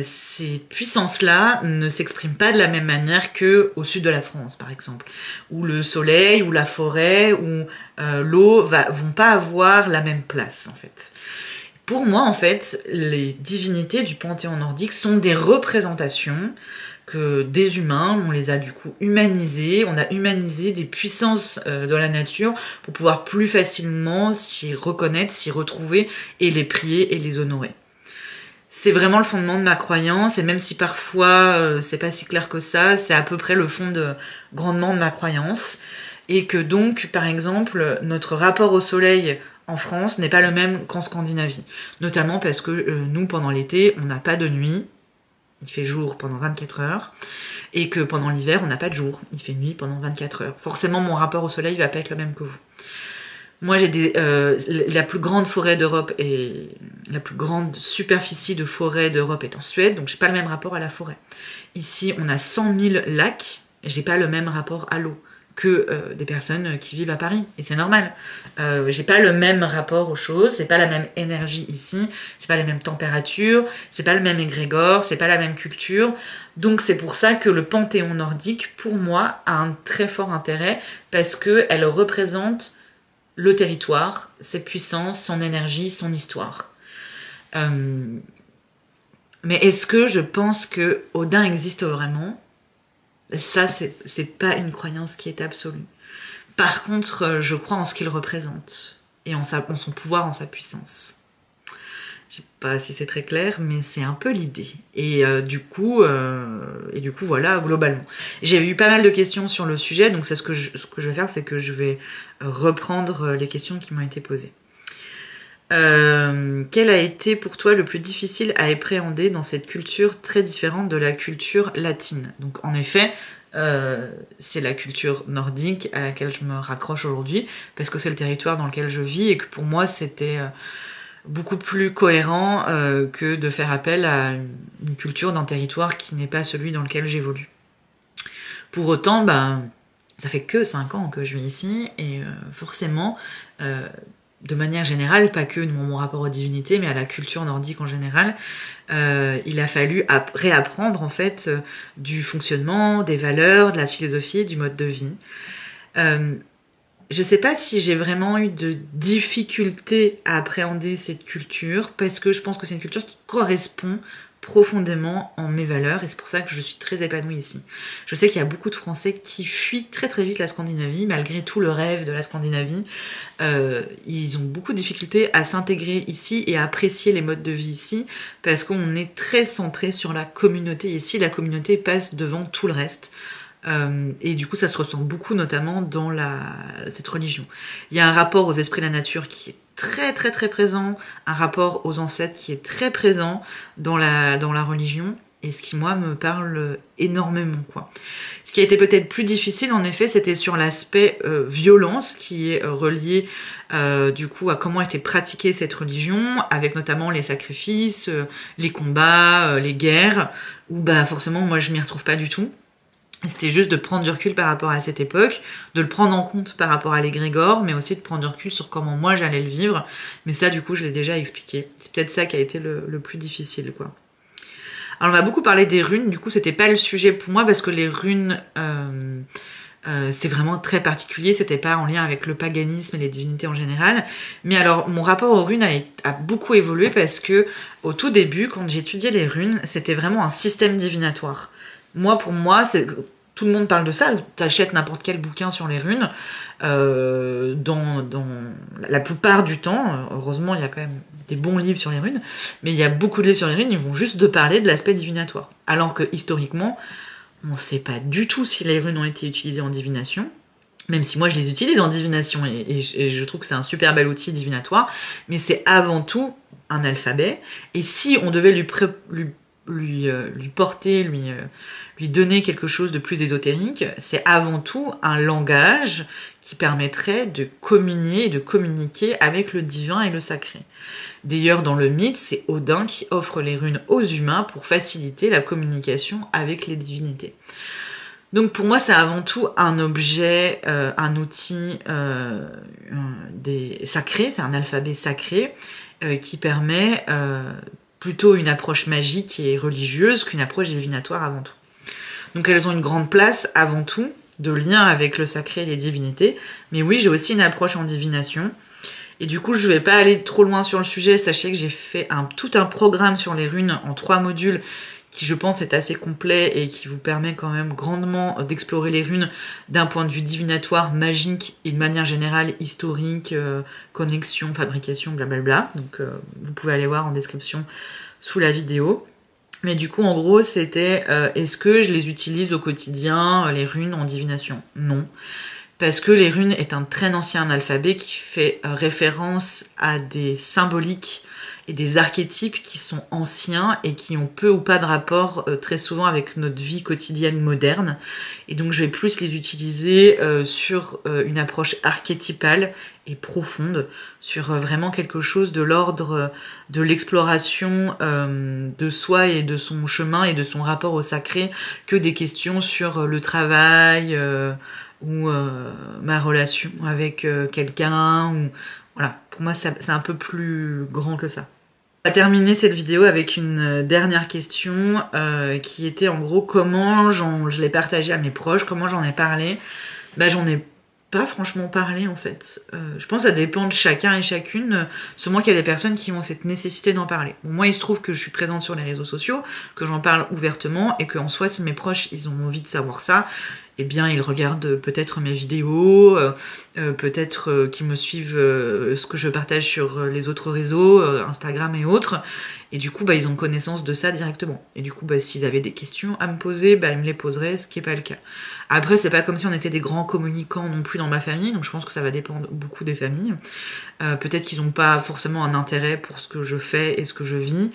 ces puissances-là ne s'expriment pas de la même manière qu'au sud de la France, par exemple, où le soleil, ou la forêt, ou l'eau vont pas avoir la même place, en fait. Pour moi, en fait, les divinités du panthéon nordique sont des représentations que des humains, on les a du coup humanisés, on a humanisé des puissances de la nature pour pouvoir plus facilement s'y reconnaître, s'y retrouver et les prier et les honorer. C'est vraiment le fondement de ma croyance, et même si parfois c'est pas si clair que ça, c'est à peu près le fond grandement de ma croyance. Et que donc, par exemple, notre rapport au soleil en France n'est pas le même qu'en Scandinavie. Notamment parce que nous, pendant l'été, on n'a pas de nuit, il fait jour pendant 24 heures, et que pendant l'hiver, on n'a pas de jour, il fait nuit pendant 24 heures. Forcément, mon rapport au soleil va pas être le même que vous. Moi, j'ai la plus grande forêt d'Europe et la plus grande superficie de forêt d'Europe est en Suède, donc j'ai pas le même rapport à la forêt. Ici, on a 100 000 lacs, j'ai pas le même rapport à l'eau que des personnes qui vivent à Paris, et c'est normal. J'ai pas le même rapport aux choses, c'est pas la même énergie ici, c'est pas les mêmes températures, c'est pas le même égrégore, c'est pas la même culture. Donc c'est pour ça que le panthéon nordique, pour moi, a un très fort intérêt, parce qu'elle représente le territoire, ses puissances, son énergie, son histoire. Mais est-ce que je pense que Odin existe vraiment ? Ça, c'est pas une croyance qui est absolue. Par contre, je crois en ce qu'il représente, et en son pouvoir, en sa puissance. Je sais pas si c'est très clair, mais c'est un peu l'idée. Et du coup, voilà, globalement. J'ai eu pas mal de questions sur le sujet, donc ce que je vais faire, c'est que je vais reprendre les questions qui m'ont été posées. Quel a été pour toi le plus difficile à appréhender dans cette culture très différente de la culture latine? Donc en effet, c'est la culture nordique à laquelle je me raccroche aujourd'hui, parce que c'est le territoire dans lequel je vis, et que pour moi c'était beaucoup plus cohérent que de faire appel à une culture d'un territoire qui n'est pas celui dans lequel j'évolue. Pour autant, ça fait que 5 ans que je vis ici, et forcément, de manière générale, pas que mon rapport aux divinités, mais à la culture nordique en général, il a fallu réapprendre en fait du fonctionnement, des valeurs, de la philosophie, du mode de vie. Je sais pas si j'ai vraiment eu de difficultés à appréhender cette culture, parce que je pense que c'est une culture qui correspond profondément en mes valeurs, et c'est pour ça que je suis très épanouie ici. Je sais qu'il y a beaucoup de Français qui fuient très très vite la Scandinavie, malgré tout le rêve de la Scandinavie. Ils ont beaucoup de difficultés à s'intégrer ici et à apprécier les modes de vie ici, parce qu'on est très centré sur la communauté ici. La communauté passe devant tout le reste. Et du coup ça se ressent beaucoup notamment dans cette religion. Il y a un rapport aux esprits de la nature qui est très très très présent, un rapport aux ancêtres qui est très présent dans la religion, et ce qui moi me parle énormément quoi. Ce qui a été peut-être plus difficile en effet, c'était sur l'aspect violence qui est relié du coup à comment était pratiquée cette religion, avec notamment les sacrifices, les combats, les guerres, où bah forcément moi je m'y retrouve pas du tout. C'était juste de prendre du recul par rapport à cette époque, de le prendre en compte par rapport à l'égrégore, mais aussi de prendre du recul sur comment moi j'allais le vivre. Mais ça, du coup, je l'ai déjà expliqué. C'est peut-être ça qui a été le plus difficile, quoi. Alors, on m'a beaucoup parlé des runes. Du coup, c'était pas le sujet pour moi parce que les runes, c'est vraiment très particulier. C'était pas en lien avec le paganisme et les divinités en général. Mais alors, mon rapport aux runes a beaucoup évolué parce que au tout début, quand j'étudiais les runes, c'était vraiment un système divinatoire. Pour moi, tout le monde parle de ça. Tu achètes n'importe quel bouquin sur les runes. Dans la plupart du temps, heureusement, il y a quand même des bons livres sur les runes, mais il y a beaucoup de livres sur les runes, ils vont juste de parler de l'aspect divinatoire. Alors que historiquement, on ne sait pas du tout si les runes ont été utilisées en divination, même si moi je les utilise en divination, et je trouve que c'est un super bel outil divinatoire, mais c'est avant tout un alphabet, et si on devait lui porter, lui donner quelque chose de plus ésotérique, c'est avant tout un langage qui permettrait de communier et de communiquer avec le divin et le sacré. D'ailleurs, dans le mythe, c'est Odin qui offre les runes aux humains pour faciliter la communication avec les divinités. Donc pour moi, c'est avant tout un objet, un outil sacré, c'est un alphabet sacré qui permet plutôt une approche magique et religieuse qu'une approche divinatoire avant tout. Donc elles ont une grande place avant tout, de lien avec le sacré et les divinités. Mais oui, j'ai aussi une approche en divination. Et du coup, je ne vais pas aller trop loin sur le sujet. Sachez que j'ai fait tout un programme sur les runes en 3 modules qui, je pense, est assez complet et qui vous permet quand même grandement d'explorer les runes d'un point de vue divinatoire, magique et de manière générale historique, connexion, fabrication, blablabla. Donc vous pouvez aller voir en description sous la vidéo. Mais du coup, en gros, c'était est-ce que je les utilise au quotidien, les runes en divination? Non. Parce que les runes est un très ancien alphabet qui fait référence à des symboliques et des archétypes qui sont anciens et qui ont peu ou pas de rapport très souvent avec notre vie quotidienne moderne. Et donc je vais plus les utiliser sur une approche archétypale et profonde, sur vraiment quelque chose de l'ordre de l'exploration de soi et de son chemin et de son rapport au sacré, que des questions sur le travail ou ma relation avec quelqu'un, ou voilà, pour moi c'est un peu plus grand que ça. On va terminer cette vidéo avec une dernière question qui était en gros comment je l'ai partagé à mes proches, comment j'en ai parlé. Bah j'en ai pas franchement parlé en fait. Je pense que ça dépend de chacun et chacune, seulement qu'il y a des personnes qui ont cette nécessité d'en parler. Bon, moi il se trouve que je suis présente sur les réseaux sociaux, que j'en parle ouvertement et qu'en soi si mes proches ils ont envie de savoir ça, eh bien ils regardent peut-être mes vidéos, peut-être qu'ils me suivent ce que je partage sur les autres réseaux, Instagram et autres, et du coup bah, ils ont connaissance de ça directement. Et du coup bah, s'ils avaient des questions à me poser, bah, ils me les poseraient, ce qui n'est pas le cas. Après c'est pas comme si on était des grands communicants non plus dans ma famille, donc je pense que ça va dépendre beaucoup des familles. Peut-être qu'ils n'ont pas forcément un intérêt pour ce que je fais et ce que je vis,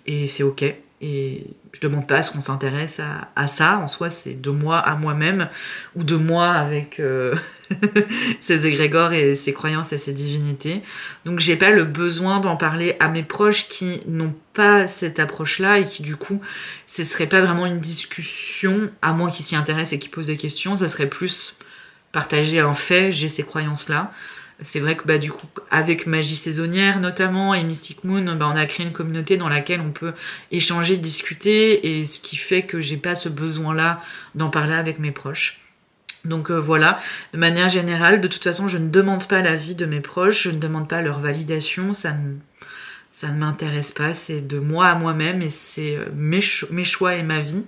et c'est ok. Et je demande pas à ce qu'on s'intéresse à ça, en soi c'est de moi à moi-même, ou de moi avec ses égrégores et ses croyances et ses divinités. Donc j'ai pas le besoin d'en parler à mes proches qui n'ont pas cette approche-là et qui du coup, ce serait pas vraiment une discussion, à moins qu'ils s'y intéressent et qu'ils posent des questions, ça serait plus partager un fait, j'ai ces croyances-là. C'est vrai que bah, du coup, avec Magie Saisonnière notamment et Mystic Moon, bah, on a créé une communauté dans laquelle on peut échanger, discuter, et ce qui fait que j'ai pas ce besoin-là d'en parler avec mes proches. Donc voilà, de manière générale, de toute façon, je ne demande pas l'avis de mes proches, je ne demande pas leur validation, ça ne m'intéresse pas, c'est de moi à moi-même et c'est mes choix et ma vie.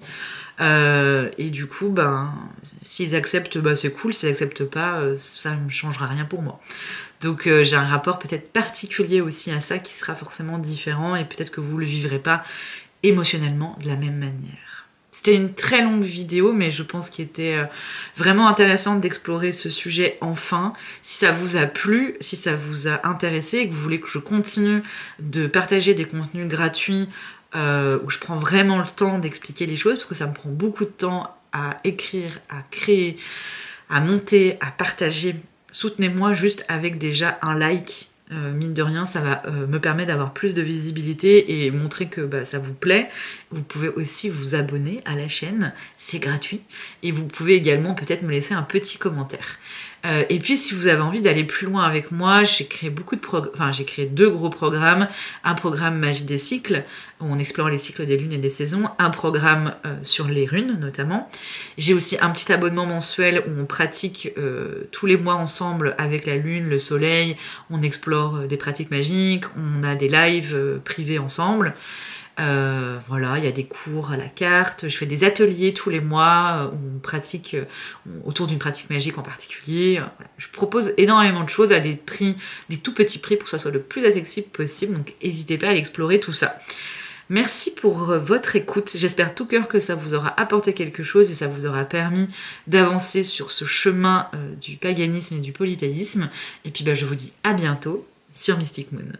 Et du coup, ben, s'ils acceptent, bah, c'est cool, s'ils acceptent pas, ça ne changera rien pour moi. Donc j'ai un rapport peut-être particulier aussi à ça qui sera forcément différent et peut-être que vous le vivrez pas émotionnellement de la même manière. C'était une très longue vidéo, mais je pense qu'il était vraiment intéressant d'explorer ce sujet enfin. Si ça vous a plu, si ça vous a intéressé et que vous voulez que je continue de partager des contenus gratuits où je prends vraiment le temps d'expliquer les choses, parce que ça me prend beaucoup de temps à écrire, à créer, à monter, à partager, soutenez-moi juste avec déjà un like. Mine de rien, ça va me permettre d'avoir plus de visibilité et montrer que bah, ça vous plaît. Vous pouvez aussi vous abonner à la chaîne, c'est gratuit. Et vous pouvez également peut-être me laisser un petit commentaire. Et puis si vous avez envie d'aller plus loin avec moi, j'ai créé j'ai créé 2 gros programmes. Un programme Magie des cycles, où on explore les cycles des lunes et des saisons. Un programme sur les runes notamment. J'ai aussi un petit abonnement mensuel où on pratique tous les mois ensemble avec la lune, le soleil. On explore des pratiques magiques, on a des lives privés ensemble. Voilà, il y a des cours à la carte, je fais des ateliers tous les mois où on pratique autour d'une pratique magique en particulier. Voilà. Je propose énormément de choses à des prix, des tout petits prix pour que ça soit le plus accessible possible, donc n'hésitez pas à explorer tout ça. Merci pour votre écoute, j'espère tout cœur que ça vous aura apporté quelque chose et ça vous aura permis d'avancer sur ce chemin du paganisme et du polythéisme. Et puis bah, je vous dis à bientôt sur Mystic Moon.